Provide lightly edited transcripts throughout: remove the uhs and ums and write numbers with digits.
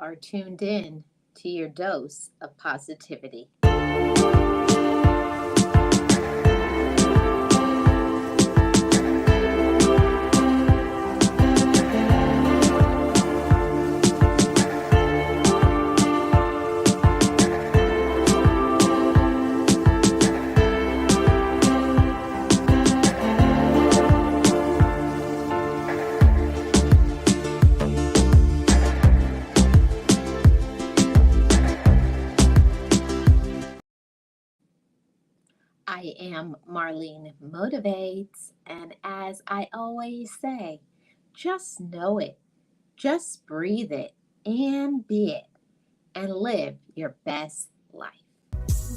are tuned in to your dose of positivity. I am Marlene Motivates, and as I always say, just know it, just breathe it, and be it, and live your best life.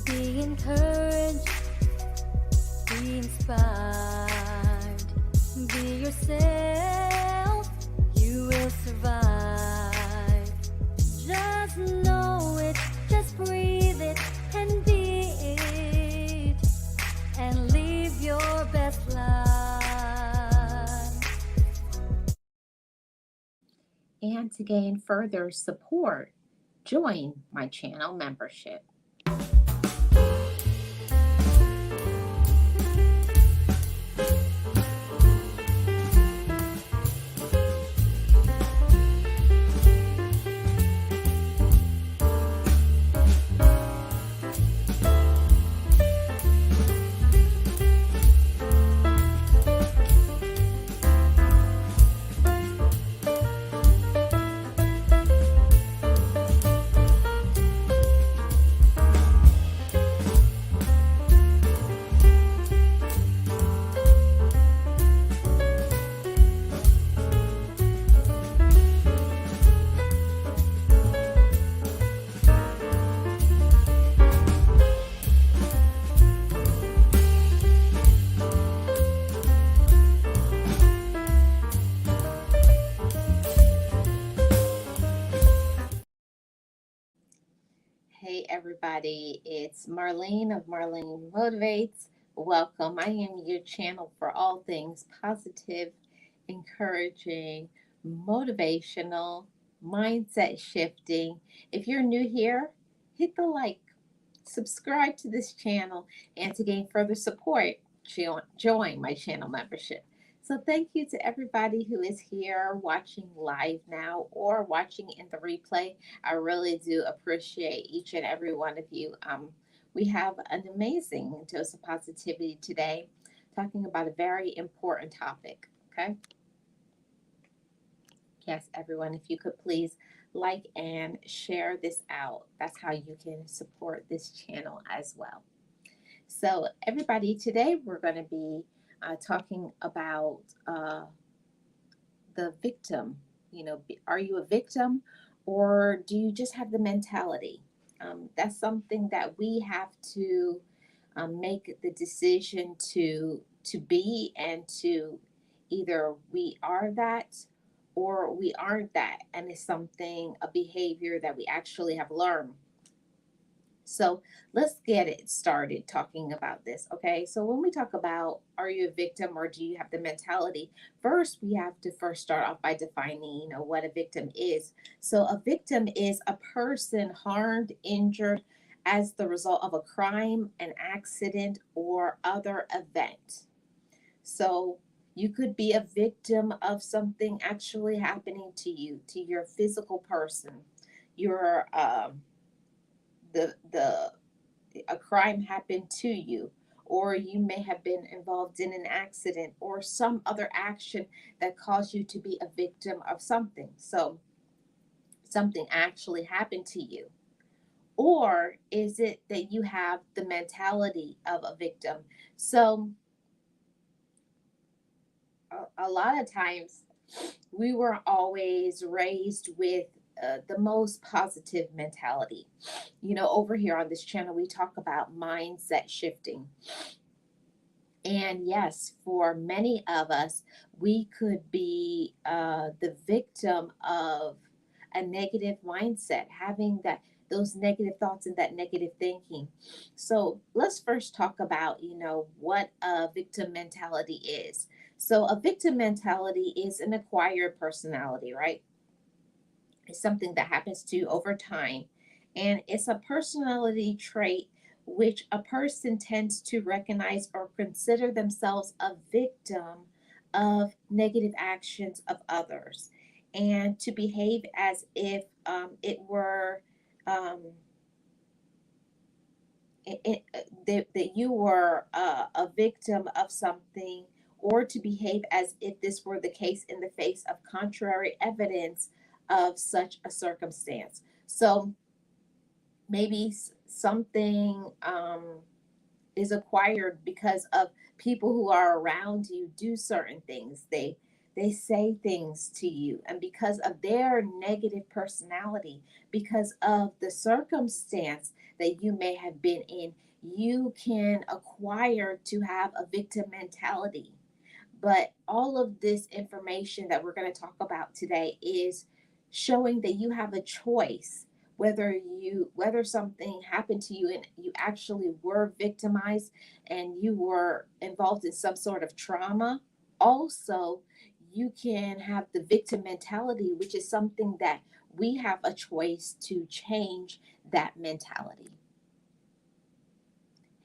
Be encouraged, be inspired, be yourself, you will survive. Just know it, just breathe it, and be it, and live your best life. And to gain further support, join my channel membership. Hey everybody, it's Marlene of Marlene Motivates. Welcome. I am your channel for all things positive, encouraging, motivational, mindset shifting. If you're new here, hit the like, subscribe to this channel, and to gain further support, join my channel membership. So thank you to everybody who is here watching live now or watching in the replay. I really do appreciate each and every one of you. We have an amazing dose of positivity today, talking about a very important topic. Okay. Yes, everyone, if you could please like and share this out. That's how you can support this channel as well. So, everybody, today we're going to be talking about the victim. Are you a victim or do you just have the mentality? That's something that we have to make the decision to be, and to either we are that or we aren't that, and it's something, a behavior that we actually have learned. So let's get it started talking about this. Okay, so when we talk about are you a victim or do you have the mentality, first we have to first start off by defining what a victim is. So a victim is a person harmed, injured as the result of a crime, an accident, or other event. So you could be a victim of something actually happening to you, to your physical person, your the a crime happened to you, or you may have been involved in an accident or some other action that caused you to be a victim of something. So something actually happened to you. Or is it that you have the mentality of a victim? So a lot of times we were always raised with the most positive mentality. Over here on this channel, we talk about mindset shifting. And yes, for many of us, we could be the victim of a negative mindset, having those negative thoughts and that negative thinking. So let's first talk about, what a victim mentality is. So a victim mentality is an acquired personality, right? It's something that happens to you over time. And it's a personality trait which a person tends to recognize or consider themselves a victim of negative actions of others, and to behave as if it were um, that you were a victim of something, or to behave as if this were the case in the face of contrary evidence of such a circumstance. So maybe something is acquired because of people who are around you do certain things. They say things to you, and because of their negative personality, because of the circumstance that you may have been in, you can acquire to have a victim mentality. But all of this information that we're going to talk about today is showing that you have a choice, whether something happened to you and you actually were victimized and you were involved in some sort of trauma. Also, you can have the victim mentality, which is something that we have a choice to change that mentality.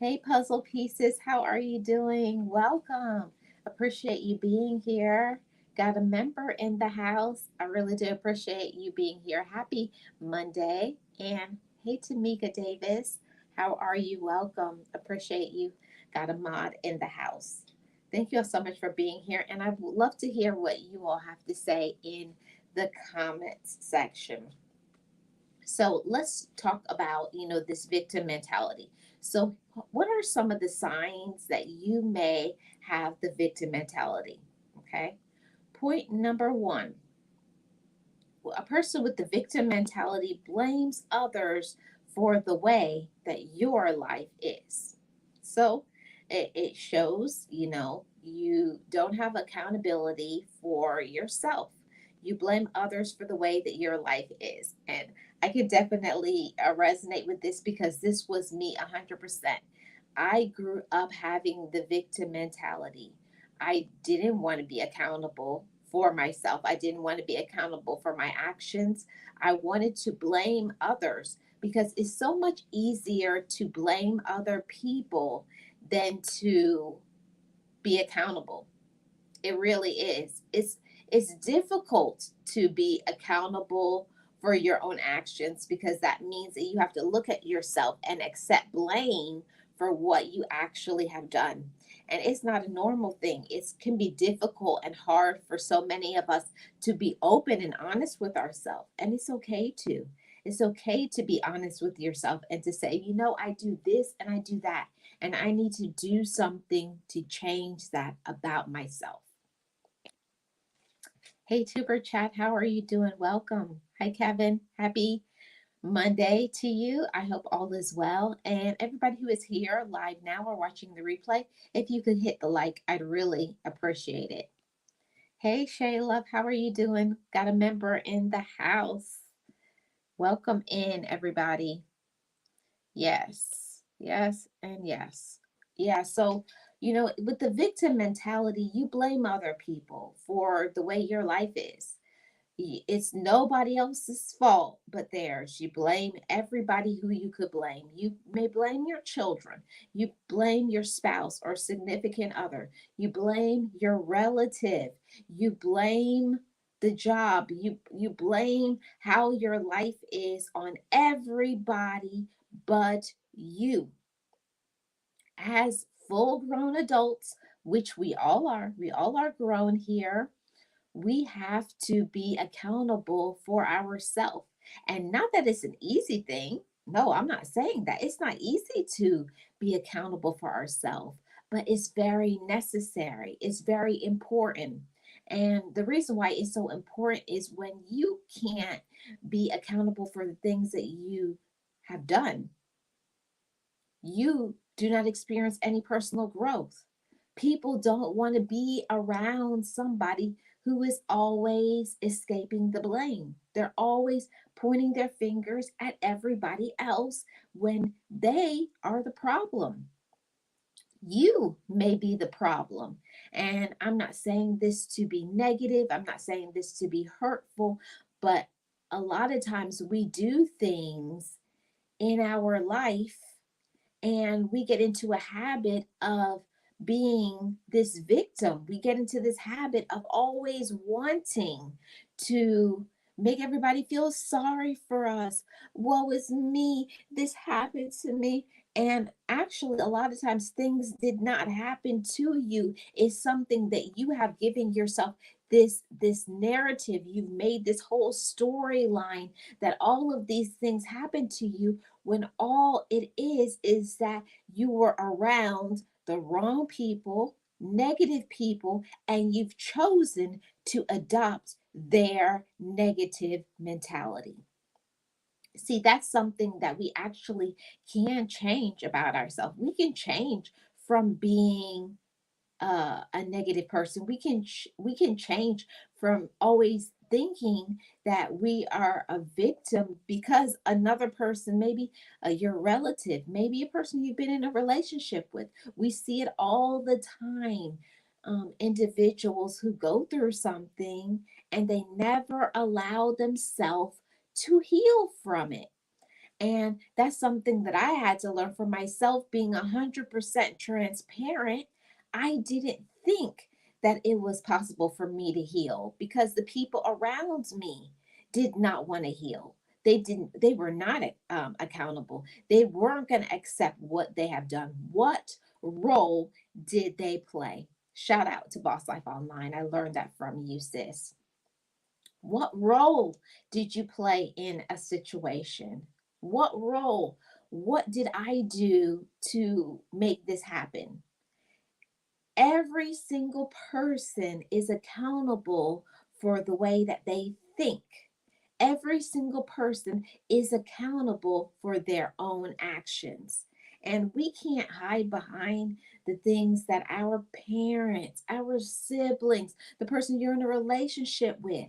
Hey, puzzle pieces, how are you doing? Welcome. Appreciate you being here. Got a member in the house. I really do appreciate you being here. Happy Monday. And hey, Tamika Davis, how are you? Welcome. Appreciate you. Got a mod in the house. Thank you all so much for being here. And I would love to hear what you all have to say in the comments section. So let's talk about, this victim mentality. So what are some of the signs that you may have the victim mentality? Okay. Point number one, a person with the victim mentality blames others for the way that your life is. So it shows, you don't have accountability for yourself. You blame others for the way that your life is. And I could definitely resonate with this because this was me 100%. I grew up having the victim mentality. I didn't want to be accountable for myself. I didn't want to be accountable for my actions. I wanted to blame others because it's so much easier to blame other people than to be accountable. It really is. It's difficult to be accountable for your own actions because that means that you have to look at yourself and accept blame for what you actually have done. And it's not a normal thing. It can be difficult and hard for so many of us to be open and honest with ourselves. And it's okay to. It's okay to be honest with yourself and to say, I do this and I do that. And I need to do something to change that about myself. Hey, Tuber Chat, how are you doing? Welcome. Hi, Kevin. Happy Monday to you. I hope all is well. And everybody who is here live now or watching the replay, if you could hit the like, I'd really appreciate it. Hey, Shayla, how are you doing? Got a member in the house. Welcome in, everybody. Yes, yes, and yes. Yeah, so, with the victim mentality, you blame other people for the way your life is. It's nobody else's fault but theirs. You blame everybody who you could blame. You may blame your children. You blame your spouse or significant other. You blame your relative. You blame the job. You blame how your life is on everybody but you. As full grown adults, which we all are grown here, we have to be accountable for ourselves. And not that it's an easy thing. No, I'm not saying that. It's not easy to be accountable for ourselves, but it's very necessary. It's very important. And the reason why it's so important is when you can't be accountable for the things that you have done, you do not experience any personal growth. People don't want to be around somebody who is always escaping the blame. They're always pointing their fingers at everybody else when they are the problem. You may be the problem. And I'm not saying this to be negative, I'm not saying this to be hurtful, but a lot of times we do things in our life and we get into a habit of being this victim. We get into this habit of always wanting to make everybody feel sorry for us. Woe is me, this happened to me. And actually, a lot of times things did not happen to you. It's something that you have given yourself this narrative. You've made this whole storyline that all of these things happen to you, when all it is that you were around the wrong people, negative people, and you've chosen to adopt their negative mentality. See, that's something that we actually can change about ourselves. We can change from being a negative person. We can change from always thinking that we are a victim because another person, maybe your relative, maybe a person you've been in a relationship with. We see it all the time. Individuals who go through something and they never allow themselves to heal from it. And that's something that I had to learn for myself, being 100% transparent. I didn't think that it was possible for me to heal because the people around me did not want to heal. They were not accountable. They weren't going to accept what they have done. What role did they play? Shout out to Boss Life Online. I learned that from you, sis. What role did you play in a situation? What role? What did I do to make this happen? Every single person is accountable for the way that they think. Every single person is accountable for their own actions. And we can't hide behind the things that our parents, our siblings, the person you're in a relationship with.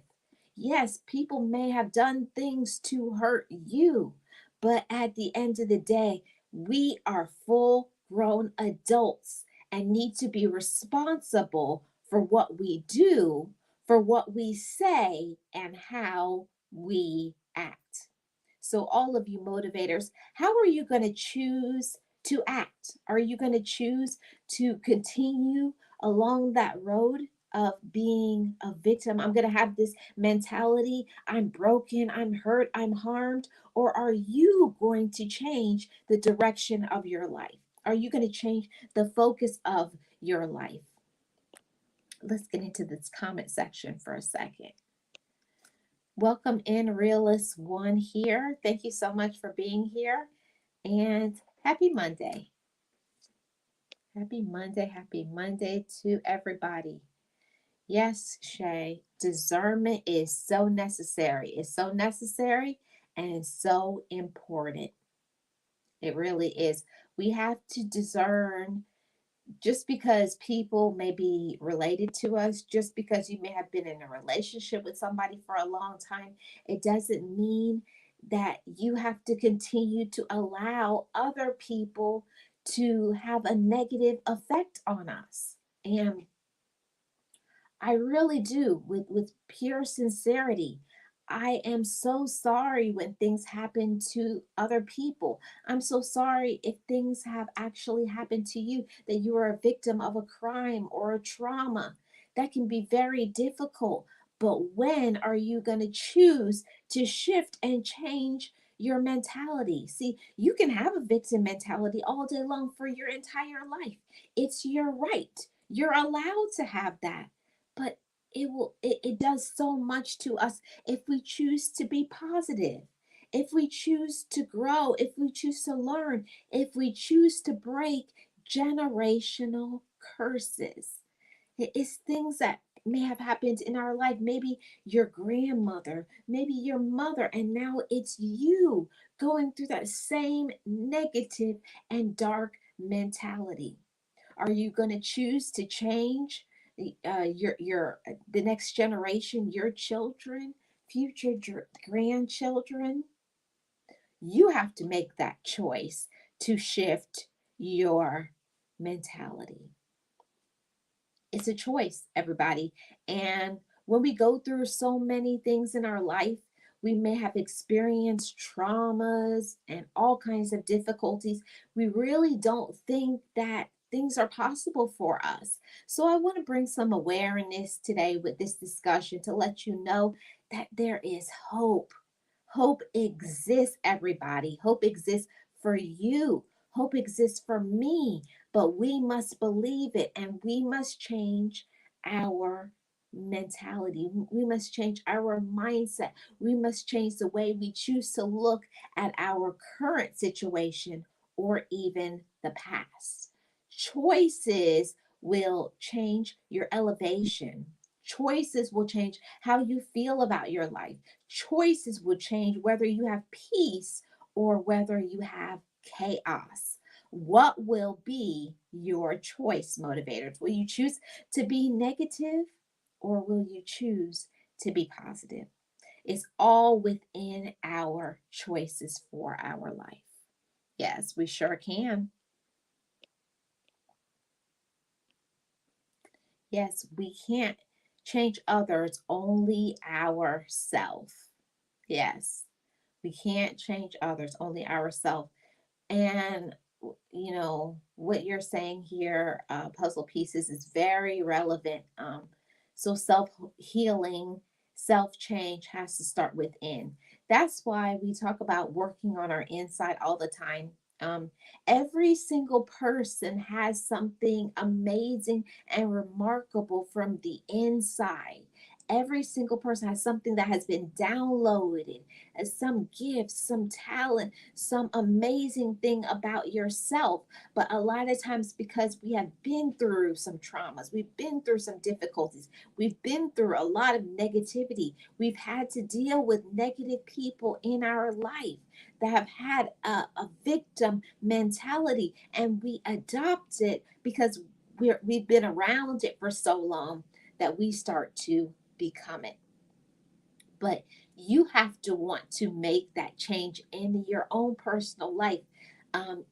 Yes, people may have done things to hurt you, but at the end of the day, we are full grown adults and need to be responsible for what we do, for what we say, and how we act. So, all of you motivators, how are you going to choose to act? Are you going to choose to continue along that road of being a victim? I'm going to have this mentality, I'm broken, I'm hurt, I'm harmed. Or are you going to change the direction of your life? Are you going to change the focus of your life? Let's get into this comment section for a second. Welcome in, Realist One here. Thank you so much for being here. And happy Monday. Happy Monday to everybody. Yes, Shay, discernment is so necessary. It's so necessary and so important. It really is. We have to discern. Just because people may be related to us, just because you may have been in a relationship with somebody for a long time, it doesn't mean that you have to continue to allow other people to have a negative effect on us. And I really do, with pure sincerity. I am so sorry when things happen to other people. I'm so sorry if things have actually happened to you, that you are a victim of a crime or a trauma. That can be very difficult. But when are you going to choose to shift and change your mentality? See, you can have a victim mentality all day long for your entire life. It's your right. You're allowed to have that, but it does so much to us if we choose to be positive, if we choose to grow, if we choose to learn, if we choose to break generational curses. It's things that may have happened in our life, maybe your grandmother, maybe your mother, and now it's you going through that same negative and dark mentality. Are you going to choose to change the next generation, your children, future grandchildren? You have to make that choice to shift your mentality. It's a choice, everybody. And when we go through so many things in our life, We may have experienced traumas and all kinds of difficulties. We really don't think that things are possible for us. So I want to bring some awareness today with this discussion to let you know that there is hope. Hope exists, everybody. Hope exists for you. Hope exists for me. But we must believe it, and we must change our mentality. We must change our mindset. We must change the way we choose to look at our current situation or even the past. Choices will change your elevation. Choices will change how you feel about your life. Choices will change whether you have peace or whether you have chaos. What will be your choice, motivators? Will you choose to be negative or will you choose to be positive? It's all within our choices for our life. Yes, we sure can. Yes, we can't change others, only ourselves. Yes, we can't change others, only ourselves. And what you're saying here, puzzle pieces, is very relevant. So self healing, self change has to start within. That's why we talk about working on our inside all the time. um, every single person has something amazing and remarkable from the inside. Every single person has something that has been downloaded, as some gift, some talent, some amazing thing about yourself. But a lot of times, because we have been through some traumas, we've been through some difficulties, we've been through a lot of negativity, we've had to deal with negative people in our life that have had a victim mentality, and we adopt it because we've been around it for so long that we start to become it. But you have to want to make that change in your own personal life.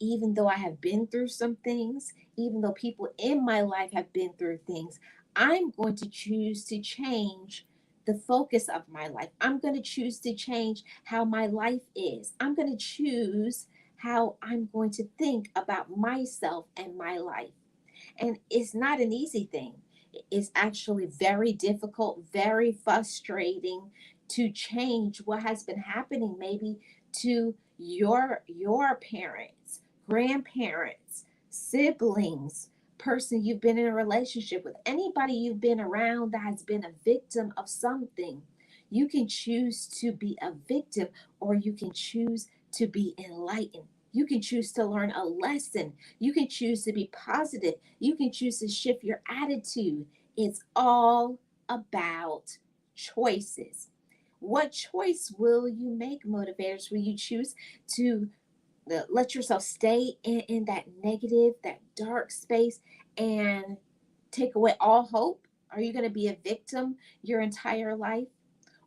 Even though I have been through some things, even though people in my life have been through things, I'm going to choose to change the focus of my life. I'm going to choose to change how my life is. I'm going to choose how I'm going to think about myself and my life. And it's not an easy thing. It's actually very difficult, very frustrating to change what has been happening maybe to your parents, grandparents, siblings, person you've been in a relationship with, anybody you've been around that has been a victim of something. You can choose to be a victim or you can choose to be enlightened. You can choose to learn a lesson. You can choose to be positive. You can choose to shift your attitude. It's all about choices. What choice will you make, motivators? Will you choose to let yourself stay in that negative, that dark space, and take away all hope? Are you going to be a victim your entire life?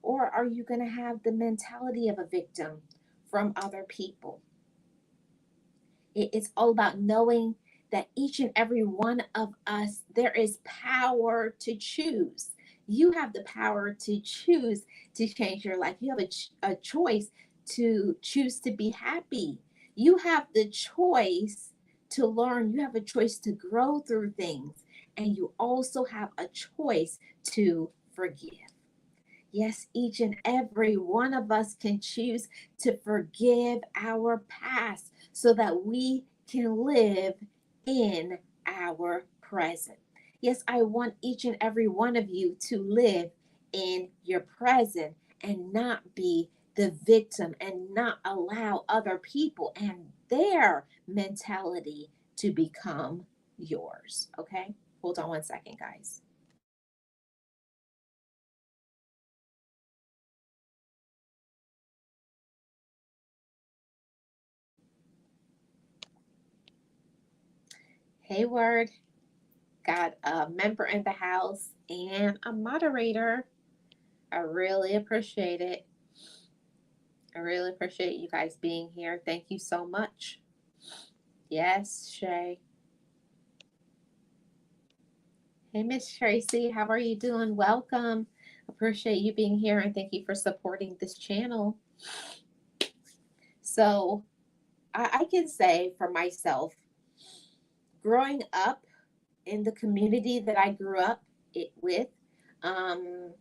Or are you going to have the mentality of a victim from other people? It's all about knowing that each and every one of us, there is power to choose. You have the power to choose to change your life. You have a choice to choose to be happy. You have the choice to learn. You have a choice to grow through things. And you also have a choice to forgive. Yes, each and every one of us can choose to forgive our past so that we can live in our present. Yes, I want each and every one of you to live in your present and not be the victim and not allow other people and their mentality to become yours. Okay? Hold on one second, guys. Hayward. Got a member in the house and a moderator. I really appreciate it. I really appreciate you guys being here. Thank you so much. Yes, Shay. Hey, Miss Tracy, how are you doing? Welcome. Appreciate you being here and thank you for supporting this channel. So, I can say for myself, growing up in the community that I grew up with, um,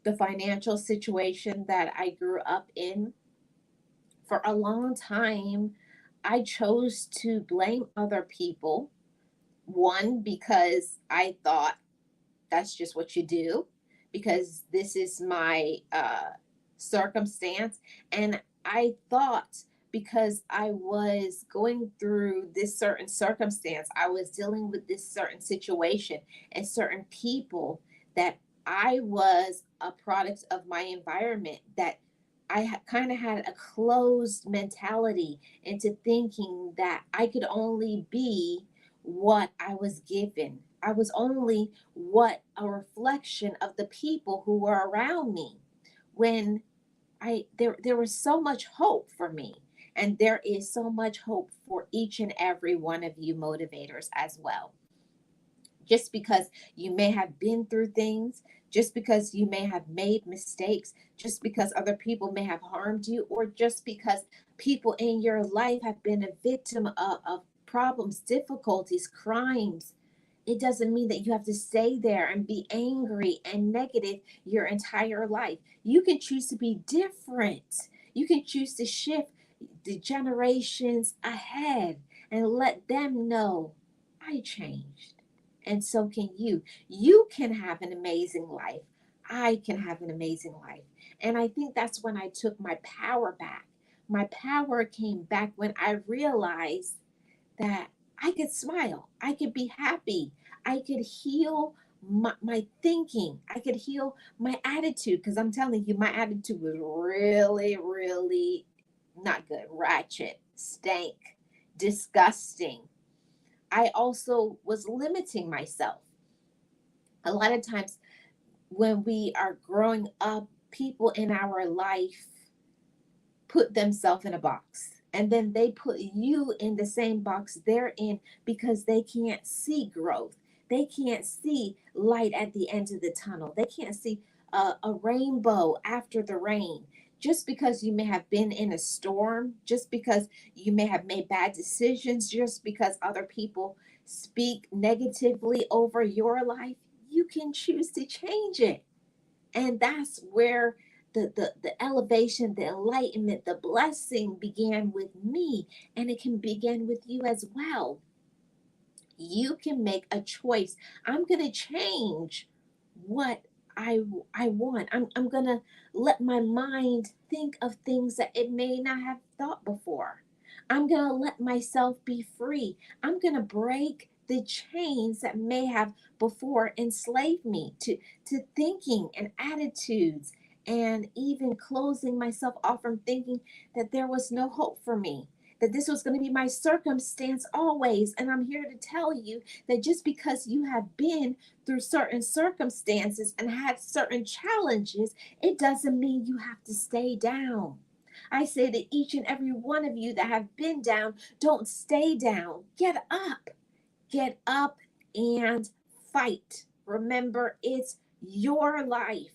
the financial situation that I grew up in, for a long time, I chose to blame other people. One, because I thought that's just what you do, because this is my circumstance. And I thought because I was going through this certain circumstance, I was dealing with this certain situation and certain people, that I was a product of my environment, that I kind of had a closed mentality into thinking that I could only be what I was given. I was only what a reflection of the people who were around me. When there was so much hope for me, and there is so much hope for each and every one of you motivators as well. Just because you may have been through things, just because you may have made mistakes, just because other people may have harmed you, or just because people in your life have been a victim of problems, difficulties, crimes, it doesn't mean that you have to stay there and be angry and negative your entire life. You can choose to be different. You can choose to shift the generations ahead and let them know I changed. And so can you. You can have an amazing life. I can have an amazing life. And I think that's when I took my power back. My power came back when I realized that I could smile, I could be happy, I could heal my thinking, I could heal my attitude. Because I'm telling you, my attitude was really, really not good, ratchet, stank, disgusting. I also was limiting myself. A lot of times when we are growing up, people in our life put themselves in a box, and then they put you in the same box they're in, because they can't see growth, they can't see light at the end of the tunnel, they can't see a rainbow after the rain. Just because you may have been in a storm, just because you may have made bad decisions, just because other people speak negatively over your life, you can choose to change it. And that's where the elevation, the enlightenment, the blessing began with me, and it can begin with you as well. You can make a choice. I'm going to change what I want. I'm going to let my mind think of things that it may not have thought before. I'm going to let myself be free. I'm going to break the chains that may have before enslaved me to thinking and attitudes, and even closing myself off from thinking that there was no hope for me, that this was going to be my circumstance always. And I'm here to tell you that just because you have been through certain circumstances and had certain challenges, it doesn't mean you have to stay down. I say to each and every one of you that have been down, don't stay down. Get up and fight. Remember, it's your life.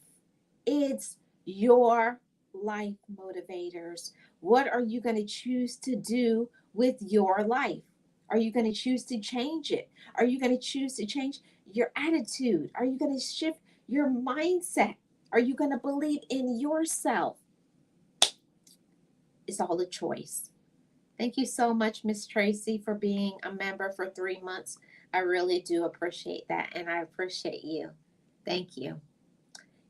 It's your life, motivators. What are you going to choose to do with your life? Are you going to choose to change it? Are you going to choose to change your attitude? Are you going to shift your mindset? Are you going to believe in yourself? It's all a choice. Thank you so much, Miss Tracy, for being a member for 3 months. I really do appreciate that, and I appreciate you. Thank you.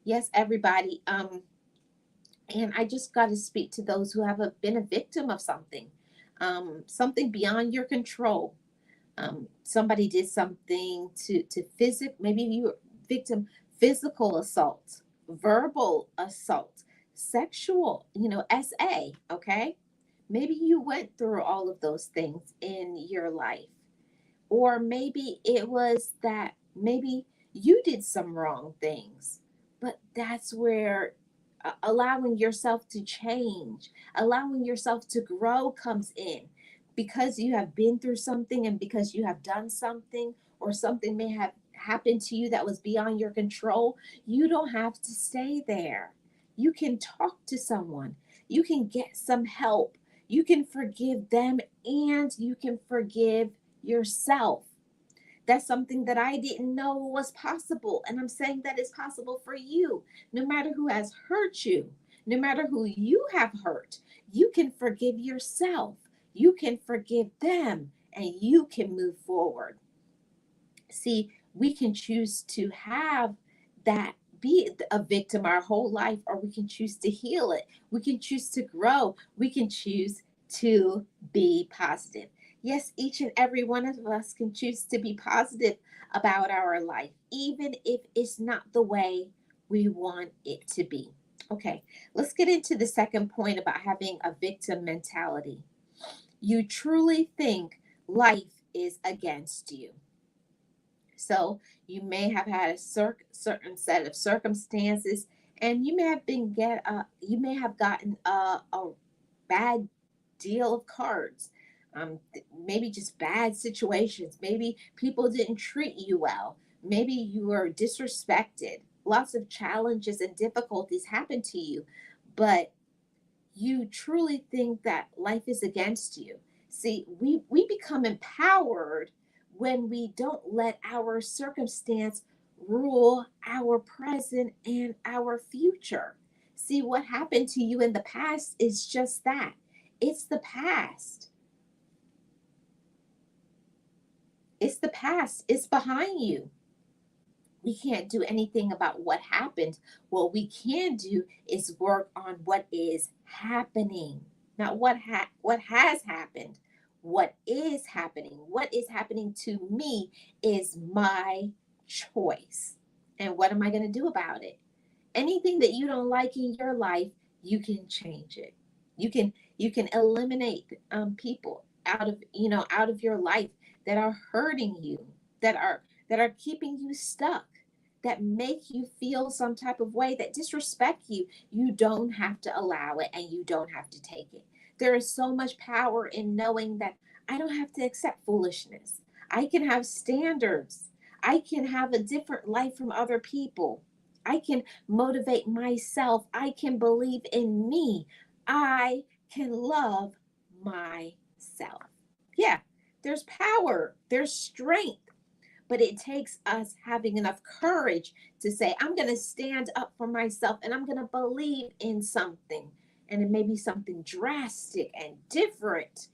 Yes, everybody. And I just got to speak to those who have been a victim of something, something beyond your control. Somebody did something to maybe you were victim, physical assault, verbal assault, sexual, SA. Okay, maybe you went through all of those things in your life. Or maybe it was that maybe you did some wrong things. But that's where allowing yourself to change, allowing yourself to grow comes in. Because you have been through something, and because you have done something, or something may have happened to you that was beyond your control, you don't have to stay there. You can talk to someone, you can get some help, you can forgive them, and you can forgive yourself. That's something that I didn't know was possible. And I'm saying that is possible for you. No matter who has hurt you, no matter who you have hurt, you can forgive yourself. You can forgive them and you can move forward. See, we can choose to have that be a victim our whole life, or we can choose to heal it. We can choose to grow. We can choose to be positive. Yes, each and every one of us can choose to be positive about our life, even if it's not the way we want it to be. Okay, let's get into the second point about having a victim mentality. You truly think life is against you. So you may have had a certain set of circumstances, and you may have gotten a bad deal of cards. Maybe just bad situations. Maybe people didn't treat you well. Maybe you were disrespected. Lots of challenges and difficulties happened to you, but you truly think that life is against you. See, we become empowered when we don't let our circumstance rule our present and our future. See, what happened to you in the past is just that. It's the past. It's the past. It's behind you. We can't do anything about what happened. What we can do is work on what is happening, not what has happened. What is happening? What is happening to me is my choice. And what am I going to do about it? Anything that you don't like in your life, you can change it. You can eliminate people out of your life that are hurting you, that are keeping you stuck, that make you feel some type of way, that disrespect you. You don't have to allow it, and you don't have to take it. There is so much power in knowing that I don't have to accept foolishness. I can have standards. I can have a different life from other people. I can motivate myself. I can believe in me. I can love myself. Yeah, there's power, there's strength, but it takes us having enough courage to say, I'm going to stand up for myself and I'm going to believe in something. And it may be something drastic and different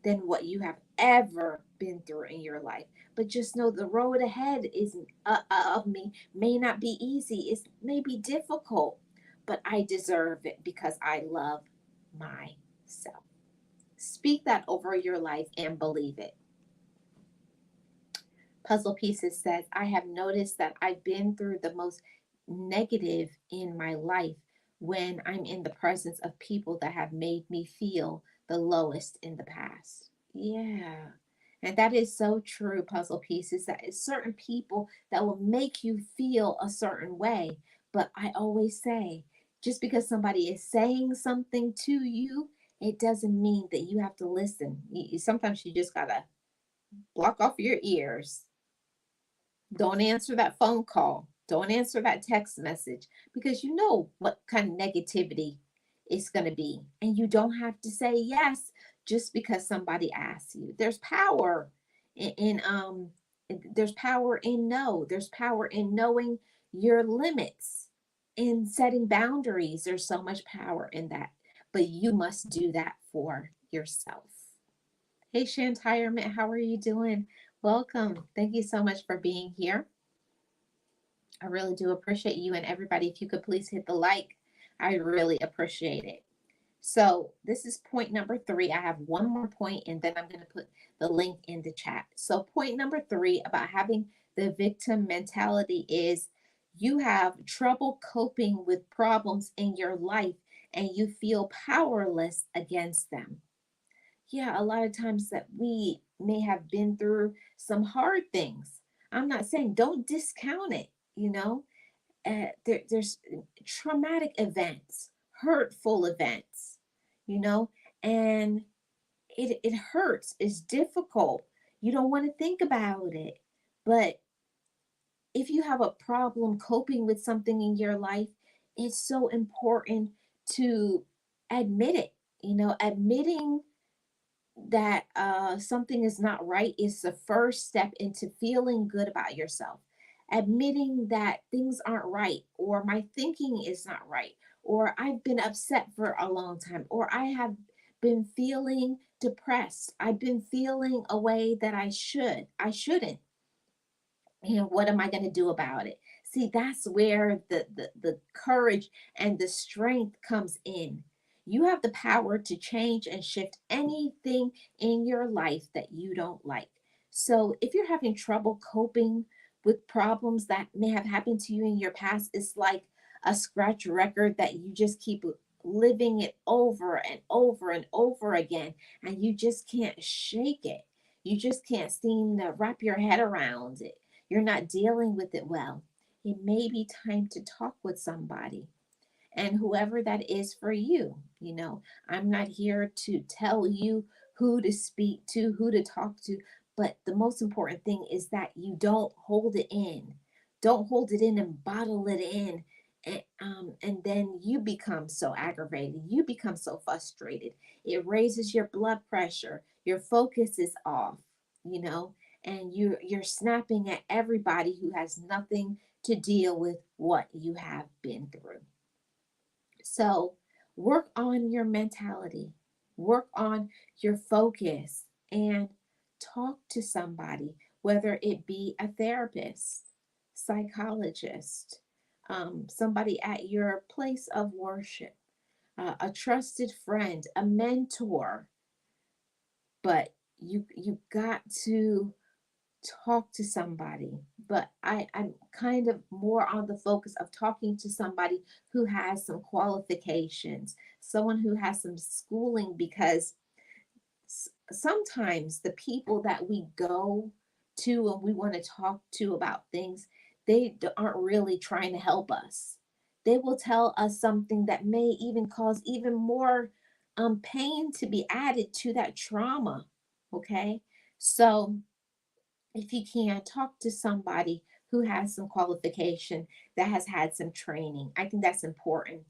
than what you have ever been through in your life. But just know the road ahead is of me may not be easy. It may be difficult, but I deserve it because I love myself. Speak that over your life and believe it. Puzzle Pieces says, I have noticed that I've been through the most negative in my life when I'm in the presence of people that have made me feel the lowest in the past. Yeah. And that is so true, Puzzle Pieces. That is certain people that will make you feel a certain way. But I always say, just because somebody is saying something to you, it doesn't mean that you have to listen. Sometimes you just got to block off your ears. Don't answer that phone call. Don't answer that text message because you know what kind of negativity it's going to be. And you don't have to say yes just because somebody asks you. There's power in there's power in no. There's power in knowing your limits, in setting boundaries. There's so much power in that. But you must do that for yourself. Hey, Shantirement, how are you doing? Welcome. Thank you so much for being here. I really do appreciate you and everybody. If you could please hit the like, I really appreciate it. So, this is point number 3. I have one more point and then I'm going to put the link in the chat. So, point number 3 about having the victim mentality is you have trouble coping with problems in your life and you feel powerless against them. Yeah, a lot of times that we may have been through some hard things. I'm not saying don't discount it, there's traumatic events, hurtful events, you know, and it hurts. It's difficult. You don't want to think about it, but if you have a problem coping with something in your life, it's so important to admit it. Admitting that something is not right is the first step into feeling good about yourself. Admitting that things aren't right, or my thinking is not right, or I've been upset for a long time, or I have been feeling depressed. I've been feeling a way that I shouldn't. What am I going to do about it? See, that's where the courage and the strength comes in. You have the power to change and shift anything in your life that you don't like. So if you're having trouble coping with problems that may have happened to you in your past, it's like a scratch record that you just keep living it over and over and over again, and you just can't shake it. You just can't seem to wrap your head around it. You're not dealing with it well. It may be time to talk with somebody, and whoever that is for you. I'm not here to tell you who to speak to, who to talk to, but the most important thing is that you don't hold it in. Don't hold it in and bottle it in. And then you become so aggravated. You become so frustrated. It raises your blood pressure. Your focus is off, you know, and you're snapping at everybody who has nothing to deal with what you have been through. So work on your mentality, work on your focus, and talk to somebody, whether it be a therapist, psychologist, somebody at your place of worship, a trusted friend, a mentor. But you got to talk to somebody. But I'm kind of more on the focus of talking to somebody who has some qualifications, someone who has some schooling, because sometimes the people that we go to and we want to talk to about things, they aren't really trying to help us. They will tell us something that may even cause even more pain to be added to that trauma. Okay. So if you can, talk to somebody who has some qualification, that has had some training. I think that's important.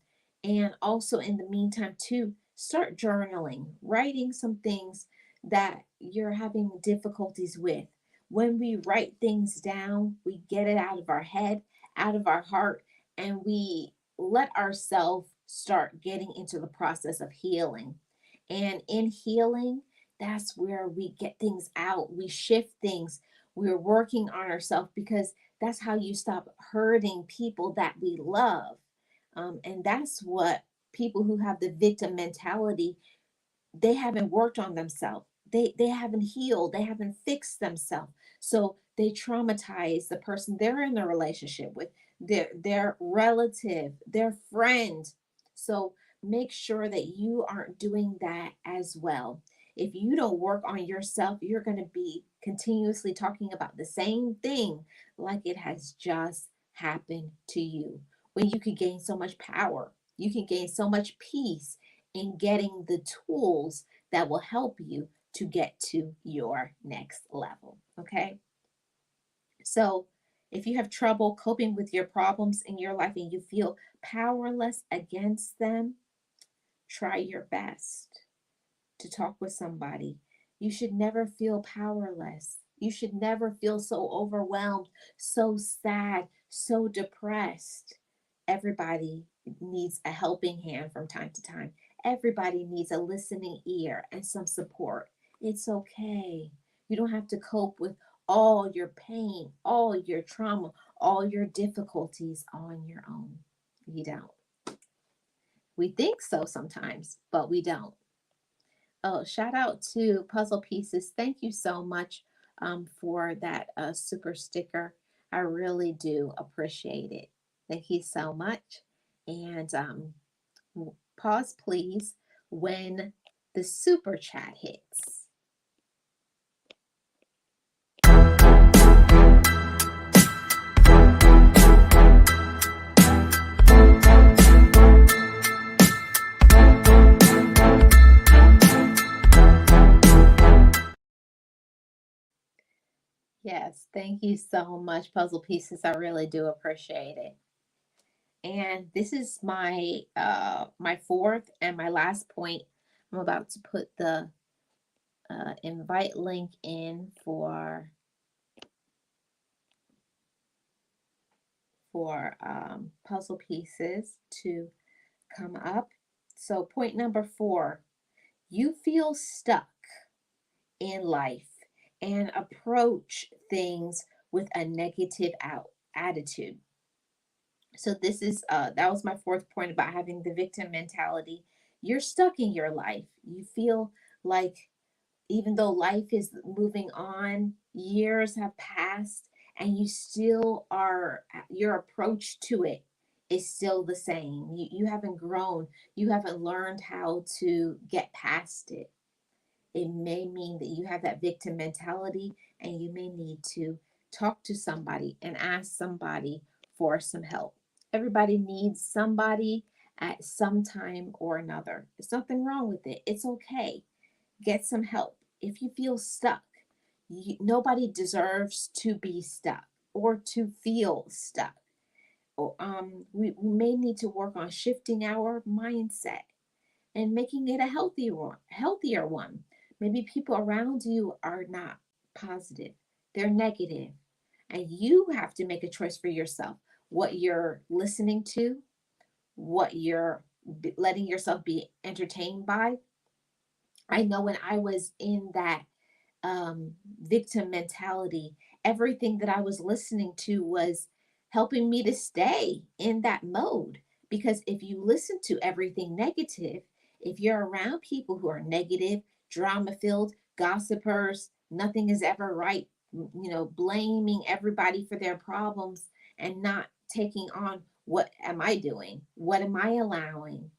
And also, in the meantime, too, start journaling, writing some things that you're having difficulties with. When we write things down, we get it out of our head, out of our heart, and we let ourselves start getting into the process of healing. And in healing, that's where we get things out, we shift things, we're working on ourselves, because that's how you stop hurting people that we love. And that's what people who have the victim mentality, they haven't worked on themselves. They haven't healed. They haven't fixed themselves. So they traumatize the person they're in a relationship with, their relative, their friend. So make sure that you aren't doing that as well. If you don't work on yourself, you're going to be continuously talking about the same thing like it has just happened to you. When you could gain so much power, you can gain so much peace in getting the tools that will help you to get to your next level. Okay. So, if you have trouble coping with your problems in your life and you feel powerless against them, try your best to talk with somebody. You should never feel powerless. You should never feel so overwhelmed, so sad, so depressed. Everybody needs a helping hand from time to time. Everybody needs a listening ear and some support. It's okay. You don't have to cope with all your pain, all your trauma, all your difficulties on your own. You don't. We think so sometimes, but we don't. Oh, shout out to Puzzle Pieces. Thank you so much for that super sticker. I really do appreciate it. Thank you so much. And pause, please, when the super chat hits. Yes, Yes, thank you so much, Puzzle Pieces. I really do appreciate it. And this is my fourth and my last point. I'm about to put the invite link in for Puzzle Pieces to come up. So point number four, you feel stuck in life and approach things with a negative attitude. So this is that was my fourth point about having the victim mentality. You're stuck in your life. You feel like even though life is moving on, years have passed and you still are, your approach to it is still the same. You haven't grown. You haven't learned how to get past it. It may mean that you have that victim mentality and you may need to talk to somebody and ask somebody for some help. Everybody needs somebody at some time or another. There's nothing wrong with it. It's okay. Get some help. If you feel stuck, nobody deserves to be stuck or to feel stuck. We may need to work on shifting our mindset and making it a healthier one. Maybe people around you are not positive, they're negative, and you have to make a choice for yourself what you're listening to, what you're letting yourself be entertained by. I know when I was in that victim mentality, everything that I was listening to was helping me to stay in that mode. Because if you listen to everything negative, if you're around people who are negative, drama filled, gossipers, nothing is ever right, blaming everybody for their problems and not taking on what am I doing? What am I allowing?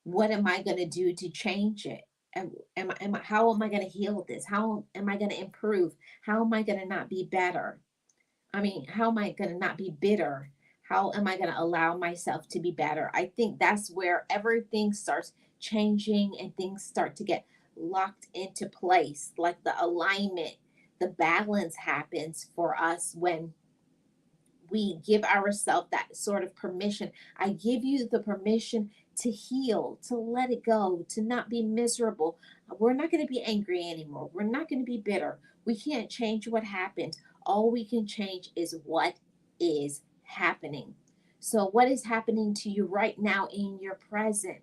What am I going to do to change it? How am I going to heal this? How am I going to improve? How am I going to not be better? I mean, how am I going to not be bitter? How am I going to allow myself to be better? I think that's where everything starts changing and things start to get locked into place. Like the alignment, the balance happens for us when we give ourselves that sort of permission. I give you the permission to heal, to let it go, to not be miserable. We're not going to be angry anymore. We're not going to be bitter. We can't change what happened. All we can change is what is happening. So, what is happening to you right now in your present?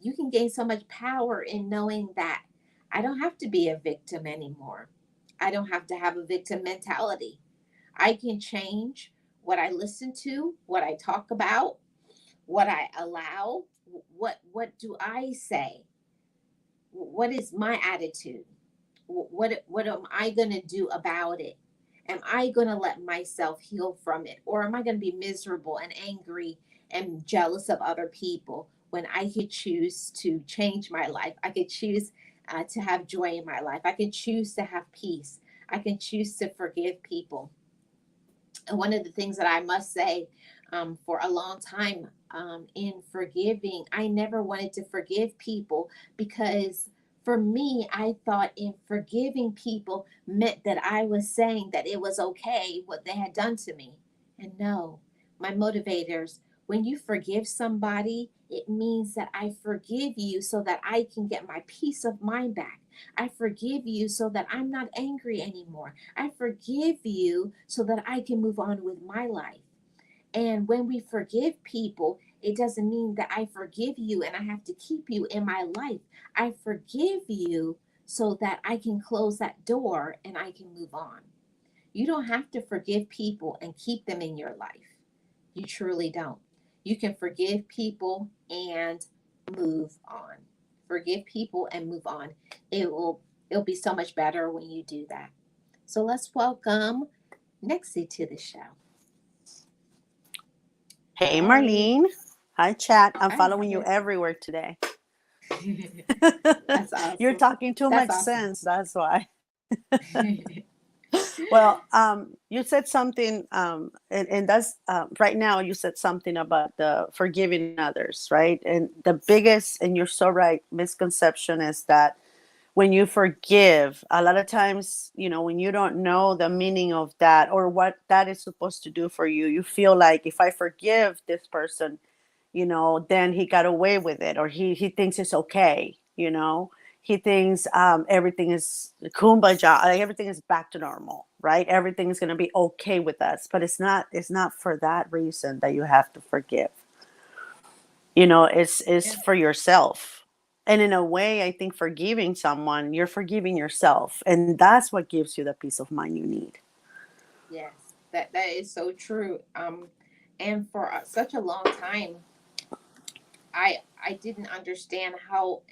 You can gain so much power in knowing that I don't have to be a victim anymore. I don't have to have a victim mentality. I can change what I listen to, what I talk about, what I allow. What do I say? What is my attitude? What am I going to do about it? Am I going to let myself heal from it, or am I going to be miserable and angry and jealous of other people when I could choose to change my life? I could choose to have joy in my life. I can choose to have peace. I can choose to forgive people. And one of the things that I must say, for a long time, in forgiving, I never wanted to forgive people because for me, I thought in forgiving people meant that I was saying that it was okay what they had done to me. And no, my motivators, when you forgive somebody, it means that I forgive you so that I can get my peace of mind back. I forgive you so that I'm not angry anymore. I forgive you so that I can move on with my life. And when we forgive people, it doesn't mean that I forgive you and I have to keep you in my life. I forgive you so that I can close that door and I can move on. You don't have to forgive people and keep them in your life. You truly don't. You can forgive people and move on. Forgive people and move on. It'll be so much better when you do that. So let's welcome Nexie to the show. Hey, Hey. Marlene. Hi, chat. I'm Hi, following you sis. everywhere today. That's You're awesome. talking too That's much awesome. sense. That's why. Well, you said something, and that's right now. You said something about the forgiving others, right? And the biggest, and you're so right, misconception is that when you forgive, a lot of times, when you don't know the meaning of that or what that is supposed to do for you, you feel like if I forgive this person, then he got away with it, or he thinks it's okay. He thinks everything is kumbaya, like everything is back to normal, right? Everything is going to be okay with us, but it's not for that reason that you have to forgive. It's Yeah. for yourself. And in a way, I think forgiving someone, you're forgiving yourself, and that's what gives you the peace of mind you need. Yes, that is so true. And for such a long time, I didn't understand how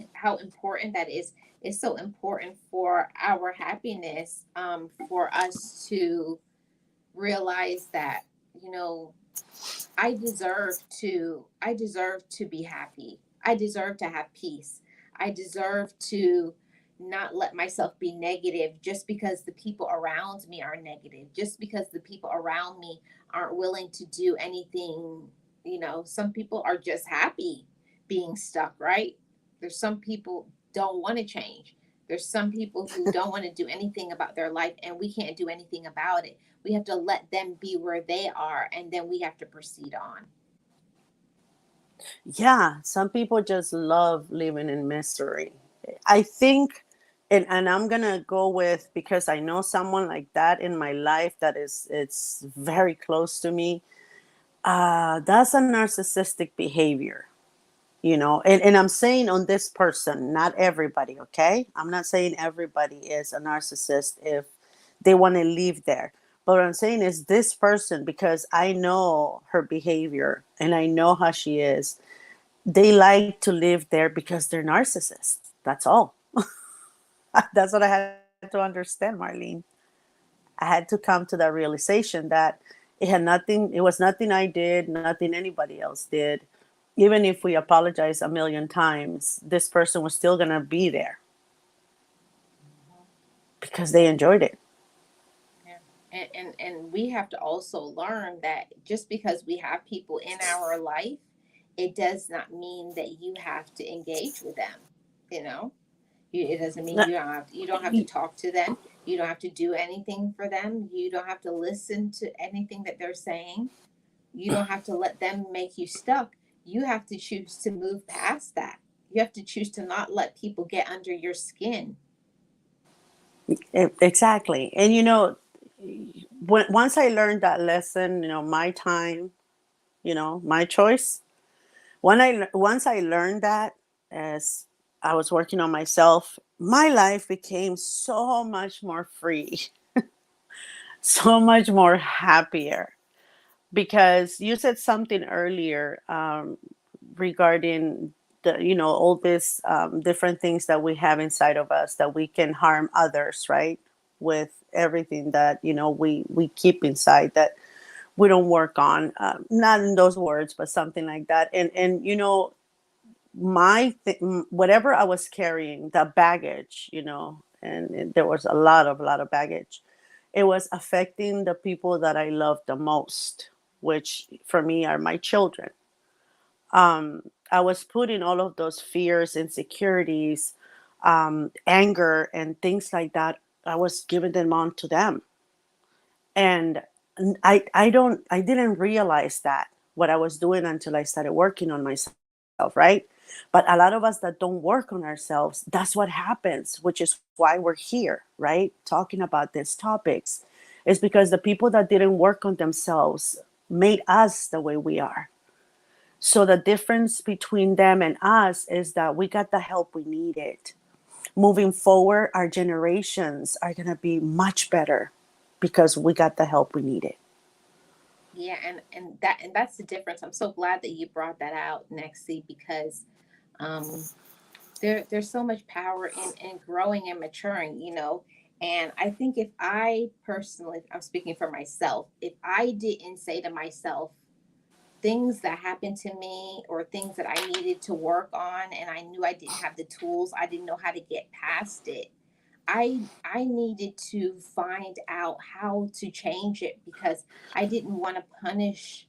important that is. It's so important for our happiness, for us to realize that, you know, I deserve to be happy. I deserve to have peace. I deserve to not let myself be negative just because the people around me are negative, just because the people around me aren't willing to do anything. Some people are just happy being stuck, right? There's some people don't want to change. There's some people who don't want to do anything about their life, and we can't do anything about it. We have to let them be where they are, and then we have to proceed on. Yeah, some people just love living in mystery. I think, and I'm gonna go with, because I know someone like that in my life that it's very close to me. That's a narcissistic behavior. And I'm saying on this person, not everybody. Okay, I'm not saying everybody is a narcissist if they want to live there, but what I'm saying is this person, because I know her behavior and I know how she is, they like to live there because they're narcissists. That's all. That's what I had to understand, Marlene. I had to come to that realization that it was nothing I did, nothing anybody else did. Even if we apologize a million times, this person was still going to be there because they enjoyed it. Yeah. And we have to also learn that just because we have people in our life, it does not mean that you have to engage with them. You know, it doesn't mean you don't have to talk to them. You don't have to do anything for them. You don't have to listen to anything that they're saying. You don't have to let them make you stuck. You have to choose to move past that. You have to choose to not let people get under your skin. Exactly. And once I learned that lesson, my time, my choice. Once I learned that, as I was working on myself, my life became so much more free, so much more happier. Because you said something earlier, regarding all these different things that we have inside of us that we can harm others, right? With everything that we keep inside that we don't work on, not in those words, but something like that. And whatever I was carrying, the baggage, and there was a lot of baggage. It was affecting the people that I love the most, which for me are my children. I was putting all of those fears, insecurities, anger, and things like that. I was giving them on to them, and I didn't realize that what I was doing until I started working on myself, right? But a lot of us that don't work on ourselves, that's what happens, which is why we're here, right? Talking about these topics is because the people that didn't work on themselves made us the way we are. So the difference between them and us is that we got the help we needed. Moving forward, our generations are going to be much better because we got the help we needed. Yeah, and that's the difference. I'm so glad that you brought that out, Nexi, because um, there's so much power in growing and maturing. And I think if I personally, I'm speaking for myself, if I didn't say to myself things that happened to me or things that I needed to work on, and I knew I didn't have the tools, I didn't know how to get past it. I needed to find out how to change it because I didn't want to punish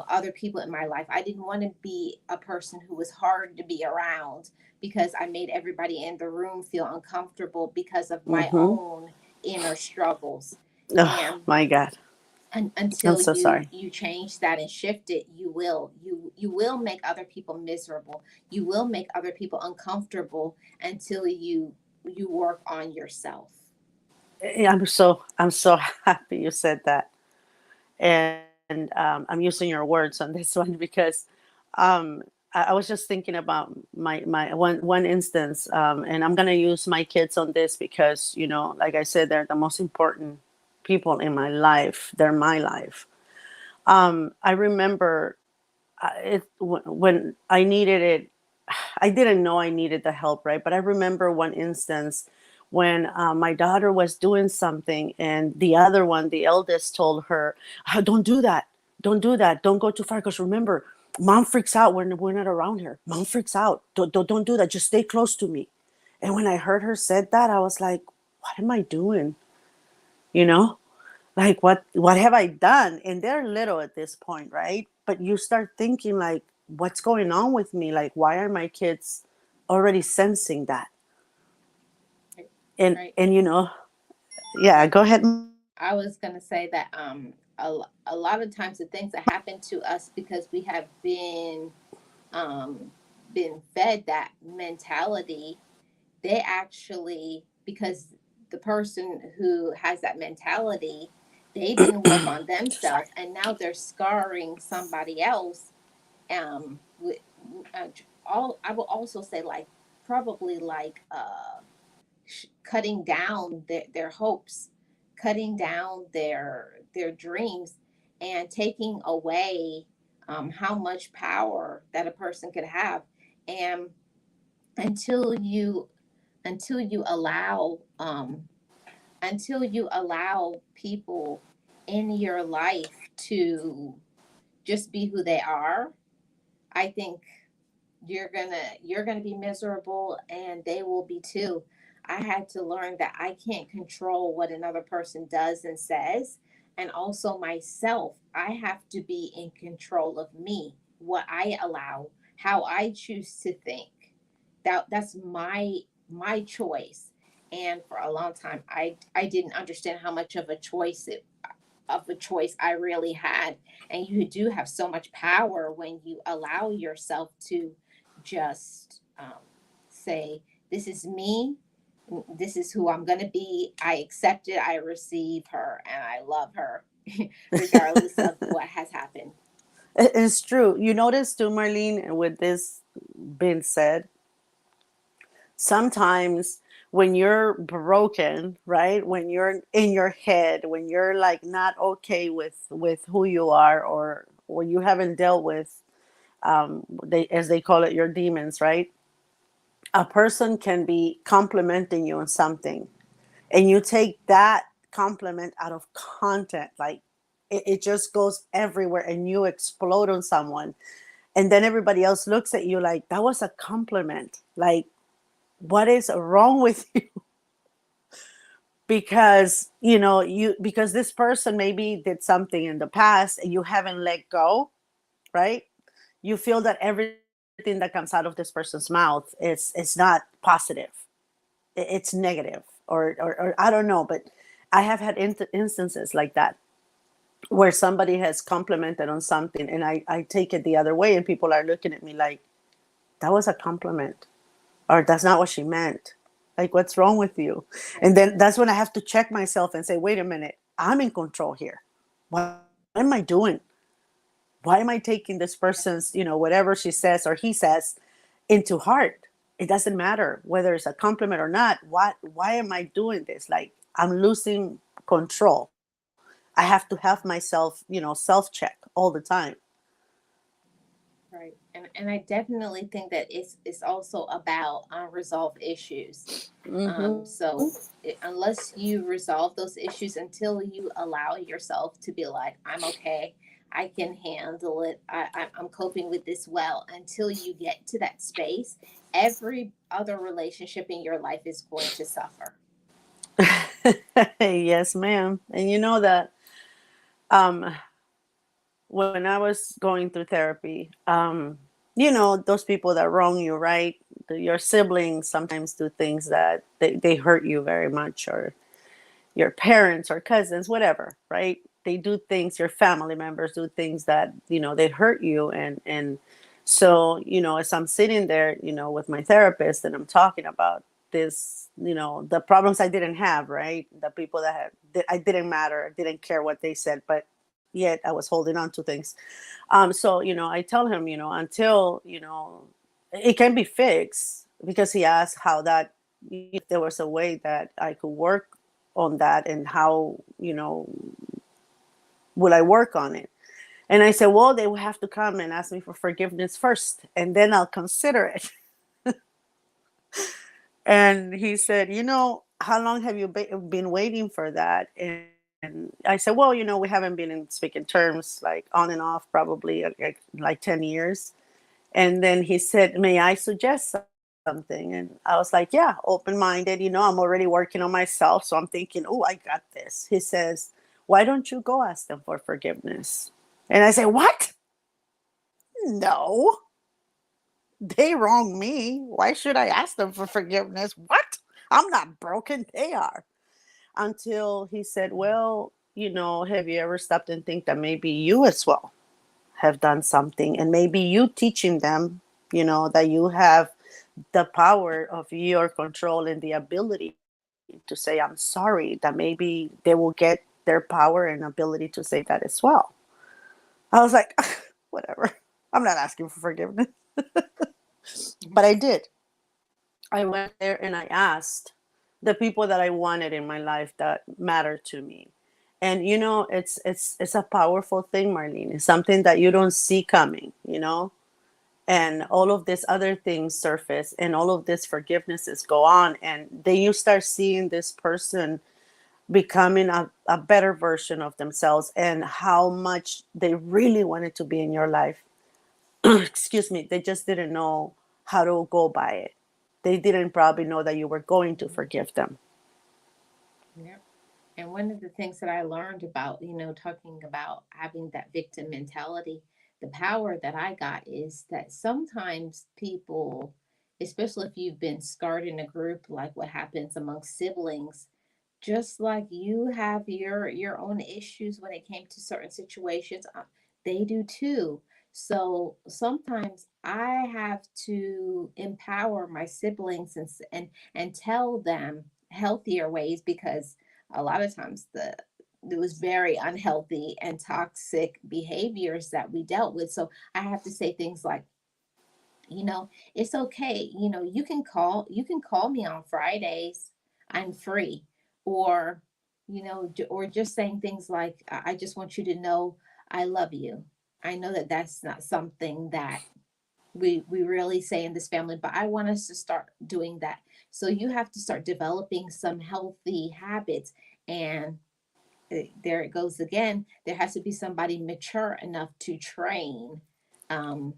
other people in my life. I didn't want to be a person who was hard to be around because I made everybody in the room feel uncomfortable because of my Mm-hmm. own inner struggles. Oh And my God. I'm until so you sorry. you change that and shift it, you will make other people miserable. You will make other people uncomfortable until you work on yourself. I'm so happy you said that. And I'm using your words on this one because um, I was just thinking about my one instance, and I'm gonna use my kids on this because like I said, they're the most important people in my life. They're my life. I remember when I needed it. I didn't know I needed the help, right? But I remember one instance when my daughter was doing something, and the other one, the eldest, told her, "Don't do that. Don't do that. Don't go too far. Because remember, mom freaks out when we're not around her. Mom freaks out. Don't do that. Just stay close to me." And when I heard her said that, I was like, "What am I doing?" You know, like what have I done? And they're little at this point, right? But you start thinking like, what's going on with me? Like, why are my kids already sensing that? Right. and Right. and yeah, go ahead, Marlene. I was going to say that a lot of times the things that happen to us because we have um, been fed that mentality, they actually, because the person who has that mentality, they didn't work on Sorry. themselves, and now they're scarring somebody else. With, all I will also say, like, probably like cutting down their hopes, cutting down their dreams, and taking away how much power that a person could have. And until you until you allow until you allow people in your life to just be who they are, I think you're gonna be miserable, and they will be too. I had to learn that I can't control what another person does and says, and also myself. I have to be in control of me, what I allow, how I choose to think. That's my choice. And for a long time, I didn't understand how much of a choice I really had. And you do have so much power when you allow yourself to just say, "This is me. This is who I'm going to be. I accept it. I receive her, and I love her, regardless of what has happened." It's true. You notice too, Marlene, with this being said, sometimes when you're broken, right, when you're in your head, when you're like not okay with who you are, or you haven't dealt with they, as they call it, your demons, right? A person can be complimenting you on something, and you take that compliment out of content, like it just goes everywhere, and you explode on someone, and then everybody else looks at you like that was a compliment. Like, what is wrong with you? Because because this person maybe did something in the past and you haven't let go, right? You feel that everything that comes out of this person's mouth is not positive. It's negative, or I don't know, but I have had instances like that where somebody has complimented on something, and I take it the other way, and people are looking at me like that was a compliment, or that's not what she meant. Like, what's wrong with you? Right. And then that's when I have to check myself and say, wait a minute, I'm in control here. What am I doing? Why am I taking this person's, whatever she says or he says into heart? It doesn't matter whether it's a compliment or not. Why am I doing this? Like, I'm losing control. I have to have myself, self check all the time. Right. And I definitely think that it's also about unresolved issues. Mm-hmm. So unless you resolve those issues, until you allow yourself to be like, "I'm okay, I can handle it, I'm coping with this well," until you get to that space, every other relationship in your life is going to suffer. Yes, ma'am. And you know that um when I was going through therapy, those people that wrong you, right? Your siblings sometimes do things that they hurt you very much, or your parents or cousins, whatever, right? They do things, your family members do things that, they hurt you. And so, as I'm sitting there, with my therapist, and I'm talking about this, the problems I didn't have, right? The people that I didn't matter, didn't care what they said, but yet I was holding on to things. So, I tell him, until, it can be fixed, because he asked how that, if there was a way that I could work on that, and how, will I work on it? And I said, well, they will have to come and ask me for forgiveness first, and then I'll consider it. And he said, how long have you been waiting for that? And I said, well, we haven't been in speaking terms, like on and off, probably like 10 years. And then he said, may I suggest something? And I was like, yeah, open minded. I'm already working on myself. So I'm thinking, oh, I got this. He says, why don't you go ask them for forgiveness? And I said, what? No, they wronged me. Why should I ask them for forgiveness? What? I'm not broken. They are. Until he said, well, have you ever stopped and think that maybe you as well have done something, and maybe you teaching them, that you have the power of your control and the ability to say I'm sorry, that maybe they will get their power and ability to say that as well. I was like, whatever, I'm not asking for forgiveness. But I did. I went there and I asked the people that I wanted in my life that mattered to me. And it's a powerful thing, Marlene. It's something that you don't see coming. And all of these other things surface, and all of this forgivenesses go on, and then you start seeing this person becoming a better version of themselves, and how much they really wanted to be in your life. Excuse me, they just didn't know how to go by it. They didn't probably know that you were going to forgive them. Yeah. And one of the things that I learned about, talking about having that victim mentality, the power that I got is that sometimes people, especially if you've been scarred in a group, like what happens amongst siblings, just like you have your own issues when it came to certain situations, they do too. So sometimes I have to empower my siblings and tell them healthier ways, because a lot of times it was very unhealthy and toxic behaviors that we dealt with. So I have to say things like, it's okay, you can call me on Fridays, I'm free. Or or just saying things like, I just want you to know I love you. I know that that's not something that we really say in this family, but I want us to start doing that. So you have to start developing some healthy habits. And there it goes again, there has to be somebody mature enough um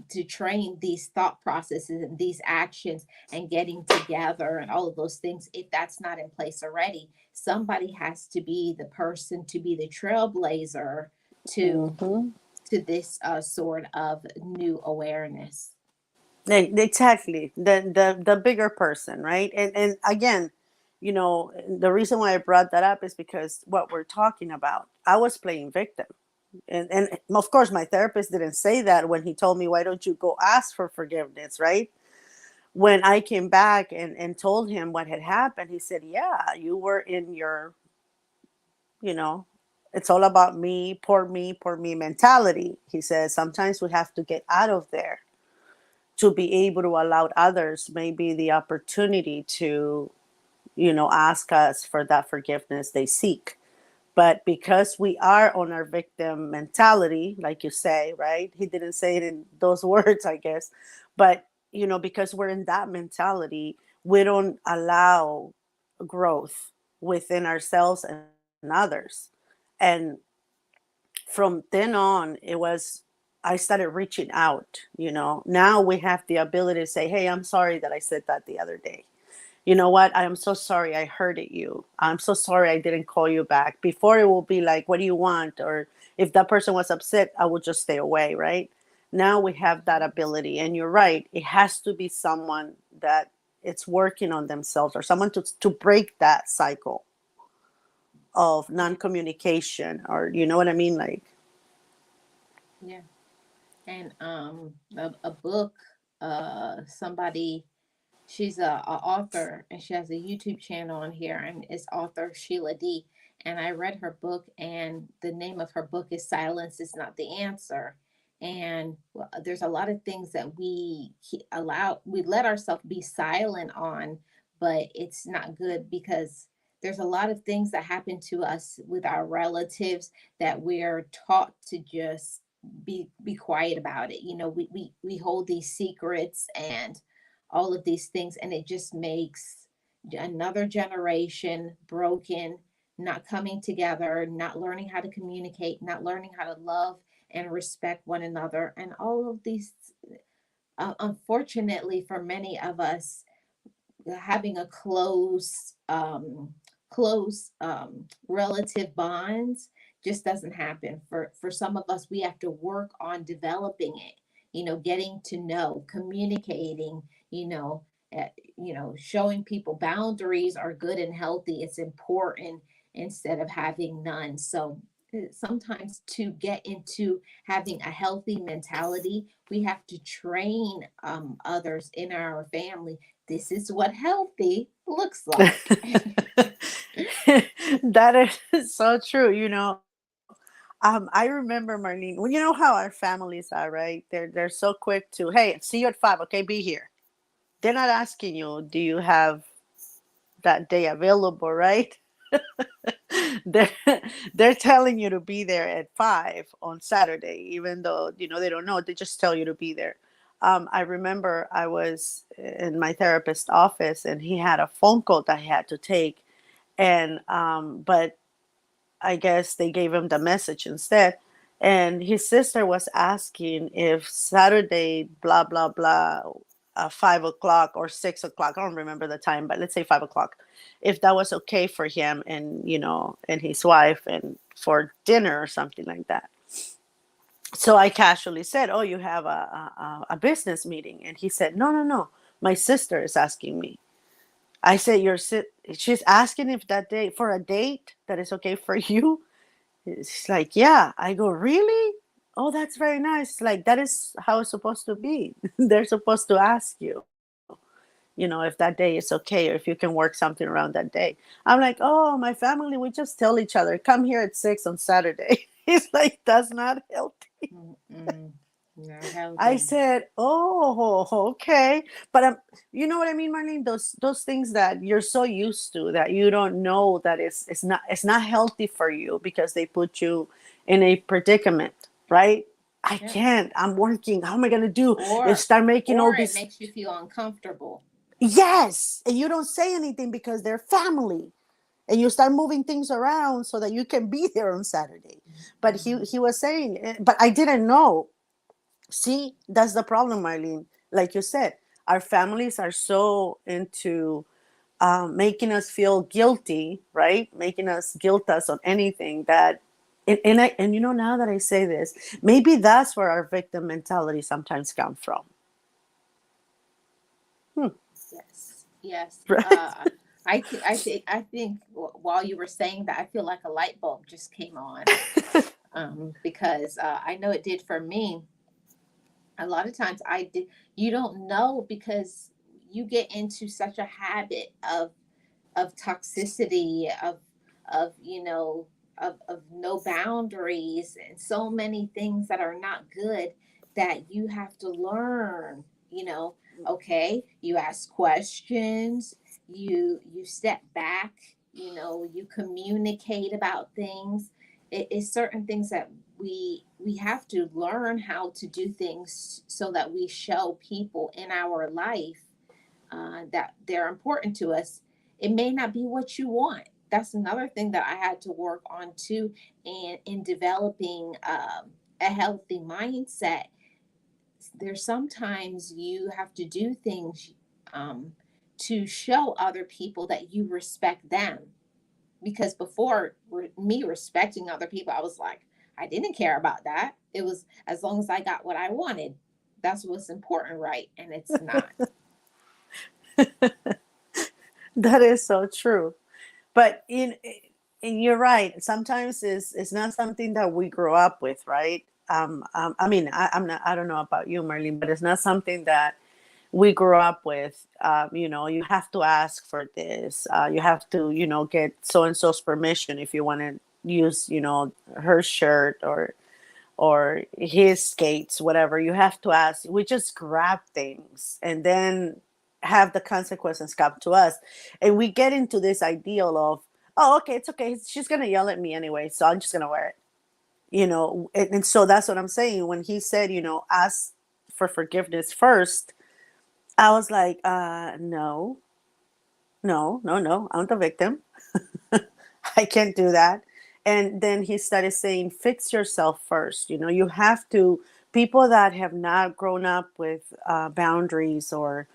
to train these thought processes and these actions and getting together and all of those things. If that's not in place already, somebody has to be the person to be the trailblazer to Mm-hmm. this sort of new awareness. Exactly, the bigger person, right? And again, the reason why I brought that up is because what we're talking about, I was playing victim. And of course my therapist didn't say that when he told me, why don't you go ask for forgiveness, right? When I came back and told him what had happened, he said, yeah, you were in your, you know it's all about me, poor me mentality. He says sometimes we have to get out of there to be able to allow others maybe the opportunity to, ask us for that forgiveness they seek. But because we are on our victim mentality, like you say, right? He didn't say it in those words, I guess. But, because we're in that mentality, we don't allow growth within ourselves and others. And from then on, I started reaching out. Now we have the ability to say, hey, I'm sorry that I said that the other day. You know what? I am so sorry I hurted you. I'm so sorry I didn't call you back. Before it will be like, what do you want? Or, If that person was upset, I would just stay away, right? Now we have that ability. And you're right, it has to be someone that it's working on themselves, or someone to break that cycle of Yeah, non-communication, or you know what I mean, like. yeah. And a book, somebody, she's a author and she has a YouTube channel on here, and it's author Sheila D. And I read her book, and the name of her book is Silence is Not the Answer. And well, there's a lot of things that we let ourselves be silent on, but it's not good because there's a lot of things that happen to us with our relatives that we're taught to just be quiet about it. We hold these secrets and all of these things, and it just makes another generation broken, not coming together, not learning how to communicate, not learning how to love and respect one another, and all of these. Unfortunately, for many of us, having a close relative bonds just doesn't happen. For some of us, we have to work on developing it, getting to know, communicating, you know showing people boundaries are good and healthy. It's important instead of having none. So sometimes to get into having a healthy mentality, we have to train others in our family. This is what healthy looks like. That is so true. I remember, Marlene. Well, you know how our families are, right? They're so quick to, hey, see you at 5. Okay, be here. They're not asking you, do you have that day available, right? they're they're telling you to be there at 5 on Saturday, even though they don't know. They just tell you to be there. I remember I was in my therapist's office, and he had a phone call that he had to take, and but I guess they gave him the message instead. And his sister was asking if Saturday, blah, blah, blah, 5 o'clock or 6 o'clock, I don't remember the time, but let's say 5 o'clock, if that was okay for him and, and his wife, and for dinner or something like that. So I casually said, oh, you have a business meeting. And he said, no, no, no. My sister is asking me. I said, she's asking if that day for a date that is okay for you. It's like, yeah. I go, really? Oh, that's very nice. Like, that is how it's supposed to be. They're supposed to ask you, if that day is okay, or if you can work something around that day. I'm like, oh, my family, we just tell each other, come here at 6 on Saturday. He's like, that's not healthy. Mm-mm, not I healthy. said, "Oh, okay," but you know what I mean, Marlene. Those things that you're so used to that you don't know that it's not healthy for you because they put you in a predicament, right? I Yeah. can't. I'm working. How am I gonna do? Is or start making all or it this. makes you feel uncomfortable. Yes, and you don't say anything because they're family, and you start moving things around so that you can be there on Saturday. But he Mhm. he was saying, but I didn't know. See, that's the problem, Marlene. Like you said, our families are so into making us feel guilty, right? Making us guilt us on anything that, and now that I say this, maybe that's where our victim mentality sometimes comes from. Hmm. Yes, yes. Right? I think while you were saying that, I feel like a light bulb just came on. Because I know it did for me. A lot of times I did. You don't know because you get into such a habit of toxicity, of of no boundaries, and so many things that are not good, that you have to learn. Okay, you ask questions, you step back, you communicate about things. It is certain things that we have to learn how to do things so that we show people in our life that they're important to us. It may not be what you want. That's another thing that I had to work on too, and in developing a healthy mindset. There's sometimes you have to do things um, to show other people that you respect them. Because before me respecting other people, I was like, I didn't care about that. It was as long as I got what I wanted. That's what's important, right? And it's not. That is so true. But and you're right. Sometimes it's not something that we grow up with, right? I mean, I'm not. I don't know about you, Marlene, but it's not something that we grew up with. You have to ask for this. You have to, get so and so's permission if you want to use, her shirt or his skates, whatever. You have to ask. We just grab things and then have the consequences come to us. And we get into this ideal of, oh, okay, it's okay. She's going to yell at me anyway. So I'm just going to wear it. And so that's what I'm saying. When he said, ask for forgiveness first, I was like, no, no, no, no. I'm the victim. I can't do that. And then he started saying, fix yourself first. You have to, people that have not grown up with boundaries or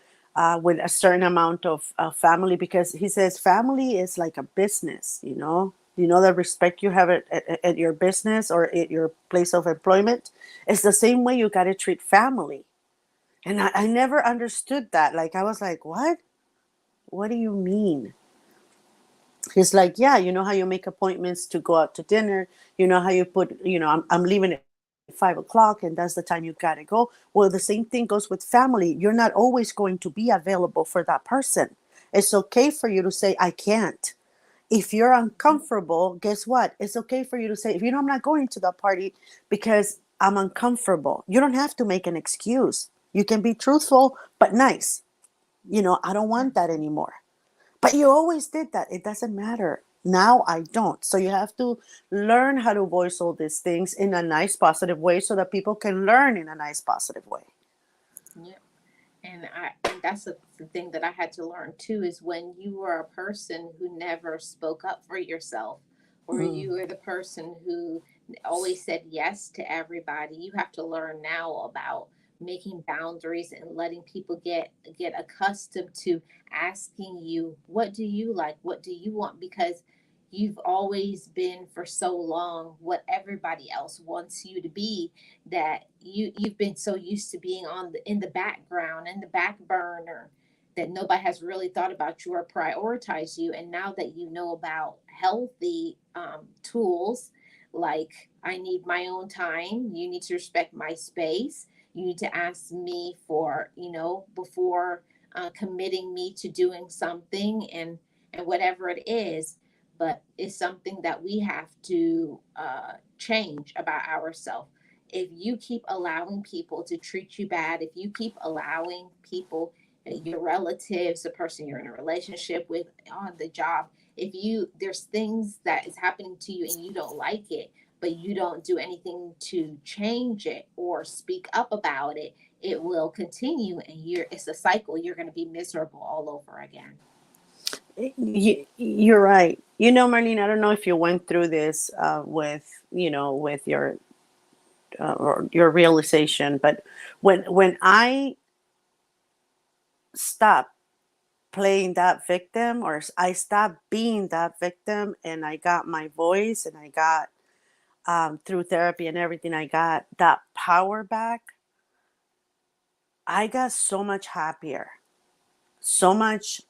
with a certain amount of family, because he says family is like a business, the respect you have at your business or at your place of employment. It's the same way you got to treat family. And I never understood that. Like, I was like, what? What do you mean? He's like, yeah, you know how you make appointments to go out to dinner. You know how you put, I'm leaving at 5 o'clock and that's the time you got to go. Well, the same thing goes with family. You're not always going to be available for that person. It's okay for you to say, I can't. If you're uncomfortable, guess what? It's okay for you to say, I'm not going to that party because I'm uncomfortable. You don't have to make an excuse. You can be truthful, but nice. I don't want that anymore. But you always did that. It doesn't matter. Now I don't. So you have to learn how to voice all these things in a nice, positive way so that people can learn in a nice, positive way. Yeah. And that's the thing that I had to learn too is when you were a person who never spoke up for yourself, or Mm. you were the person who always said yes to everybody, you have to learn now about making boundaries and letting people get accustomed to asking you, what do you like, what do you want, because you've always been for so long what everybody else wants you to be, that you've been so used to being on the in the background, in the back burner, that nobody has really thought about you or prioritized you. And now that you know about healthy tools, like I need my own time, you need to respect my space, you need to ask me for, before committing me to doing something, and whatever it is. But it's something that we have to change about ourselves. If you keep allowing people to treat you bad, if you keep allowing people, your relatives, the person you're in a relationship with, on the job, if there's things that is happening to you and you don't like it, but you don't do anything to change it or speak up about it, it will continue, and it's a cycle. You're going to be miserable all over again. You're right. Marlene, I don't know if you went through this with your realization, but when I stopped playing that victim, or I stopped being that victim, and I got my voice, and I got through therapy and everything, I got that power back. I got so much happier, so much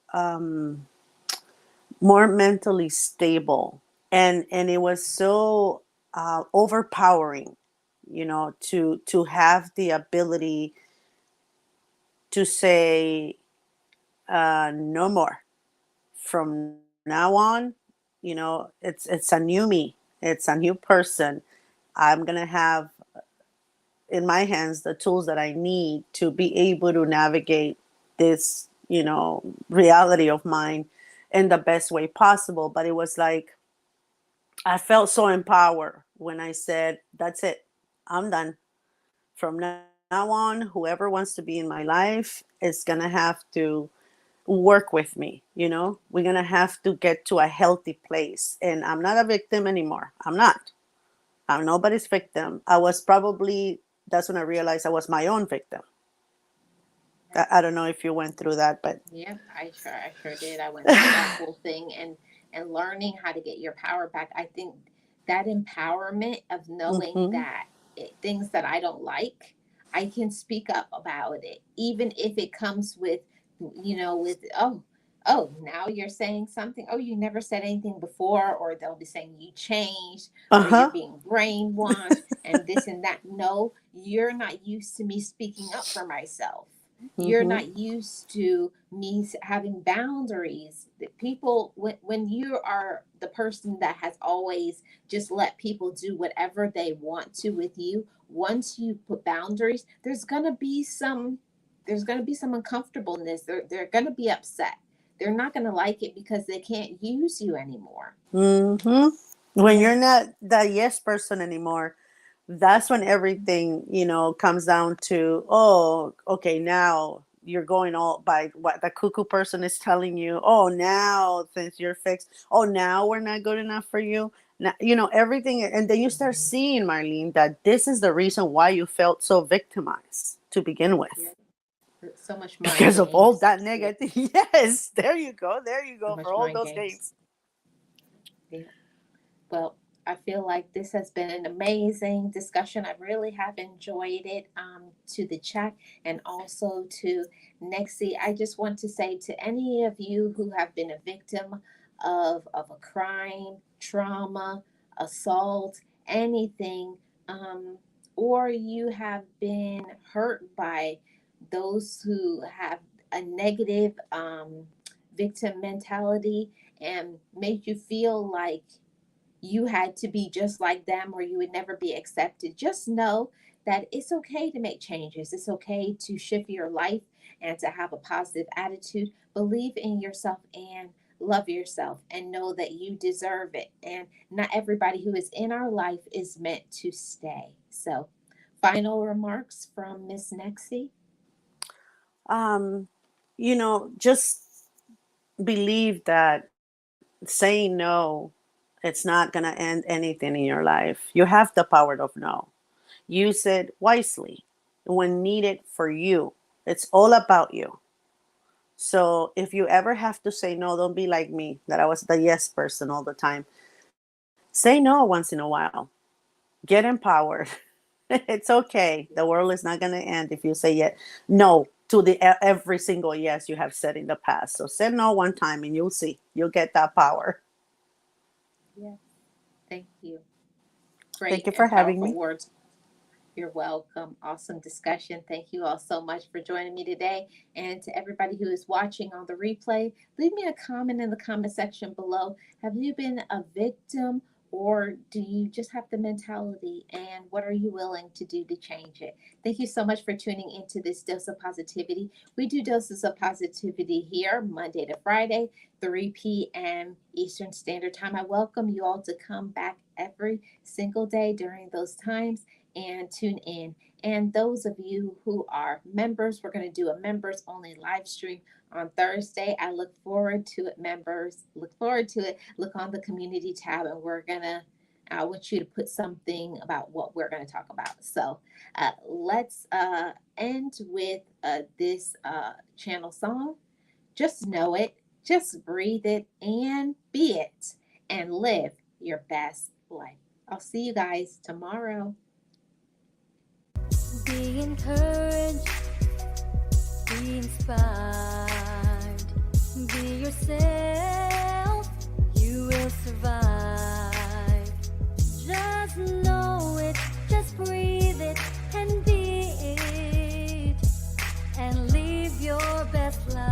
more mentally stable, and it was so overpowering, to have the ability to say no more. From now on, it's a new me. It's a new person. I'm gonna have in my hands the tools that I need to be able to navigate this, reality of mine in the best way possible. But it was like I felt so empowered when I said, that's it. I'm done. From now on, whoever wants to be in my life is going to have to work with me. We're going to have to get to a healthy place. And I'm not a victim anymore. I'm not. I'm nobody's victim. That's when I realized I was my own victim. I don't know if you went through that, but. Yeah, I sure did. I went through that whole thing, and learning how to get your power back. I think that empowerment of knowing Mm-hmm. that things that I don't like, I can speak up about it, even if it comes with, with, oh, now you're saying something. Oh, you never said anything before, or they'll be saying you changed, or you're Uh-huh. being brainwashed, and this and that. No, you're not used to me speaking up for myself. You're Mm-hmm. not used to me having boundaries. That people, when you are the person that has always just let people do whatever they want to with you, once you put boundaries, there's going to be some uncomfortableness. They're going to be upset. They're not going to like it because they can't use you anymore. Mm-hmm. When Yeah. you're not that yes person anymore, that's when everything, comes down to, oh, okay, now you're going all by what the cuckoo person is telling you. Oh, now since you're fixed, oh, now we're not good enough for you. Now, everything. And then you start Mhm. seeing, Marlene, that this is the reason why you felt so victimized to begin Yeah. with. So much mind Because of all games. that Yeah. negative. Yes, there you go. There you So go for much all mind those games. games. Yeah. Well, I feel like this has been an amazing discussion. I really have enjoyed it, to the chat and also to Nexi. I just want to say to any of you who have been a victim of a crime, trauma, assault, anything, or you have been hurt by those who have a negative victim mentality and make you feel like you had to be just like them or you would never be accepted. Just know that it's okay to make changes. It's okay to shift your life and to have a positive attitude. Believe in yourself and love yourself and know that you deserve it. And not everybody who is in our life is meant to stay. So, final remarks from Miss Nexie. Um, just believe that saying no, it's not going to end anything in your life. You have the power of no. Use it wisely when needed for you. It's all about you. So if you ever have to say no, don't be like me, that I was the yes person all the time. Say no once in a while. Get empowered. It's okay. The world is not going to end if you say no to the every single yes you have said in the past. So say no one time and you'll see. You'll get that power. Yeah, thank you. Thank Great you for and having powerful me. words. You're welcome. Awesome discussion. Thank you all so much for joining me today. And to everybody who is watching on the replay, leave me a comment in the comment section below. Have you been a victim or do you just have the mentality? And what are you willing to do to change it? Thank you so much for tuning into this Dose of Positivity. We do Doses of Positivity here Monday to Friday, 3 p.m. Eastern Standard Time. I welcome you all to come back every single day during those times and tune in. And those of you who are members, we're going to do a members only live stream on Thursday. I look forward to it, members. Look forward to it. Look on the community tab, and I want you to put something about what we're going to talk about. So let's end with this channel song. Just know it, just breathe it, and be it, and live your best life. I'll see you guys tomorrow. Be encouraged, be inspired, be yourself, you will survive. Just know it, just breathe it, and be it, and live your best life.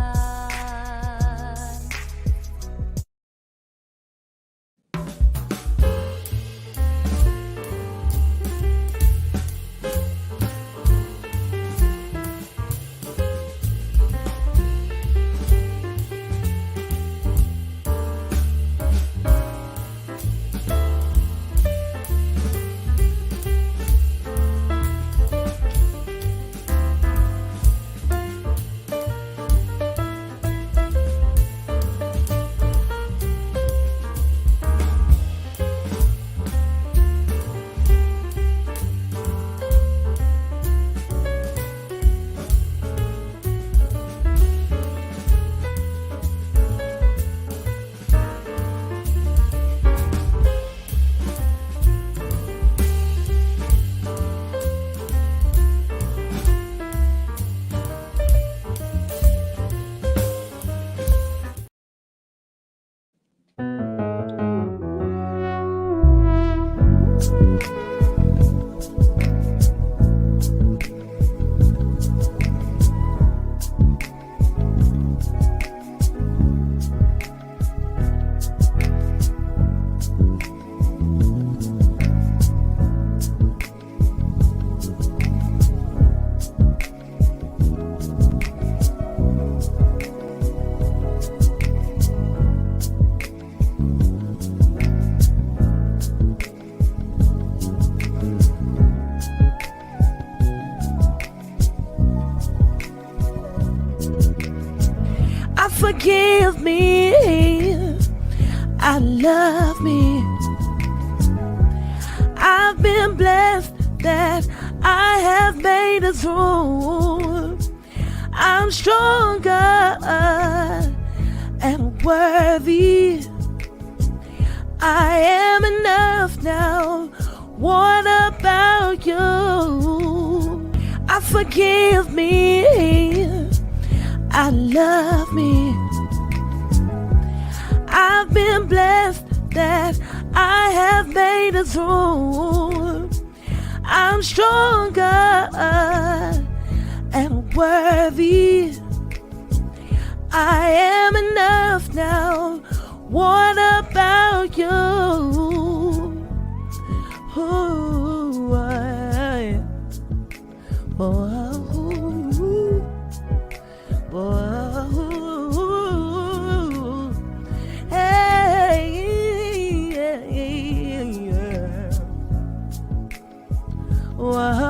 forgive me. I love me. I've been blessed that I have made it through. I'm stronger and worthy. I am enough now. What about you? I forgive me. I love me. I've been blessed that I have made it through. I'm stronger and worthy. I am enough now. What about you? Ooh, hey, yeah. Whoa.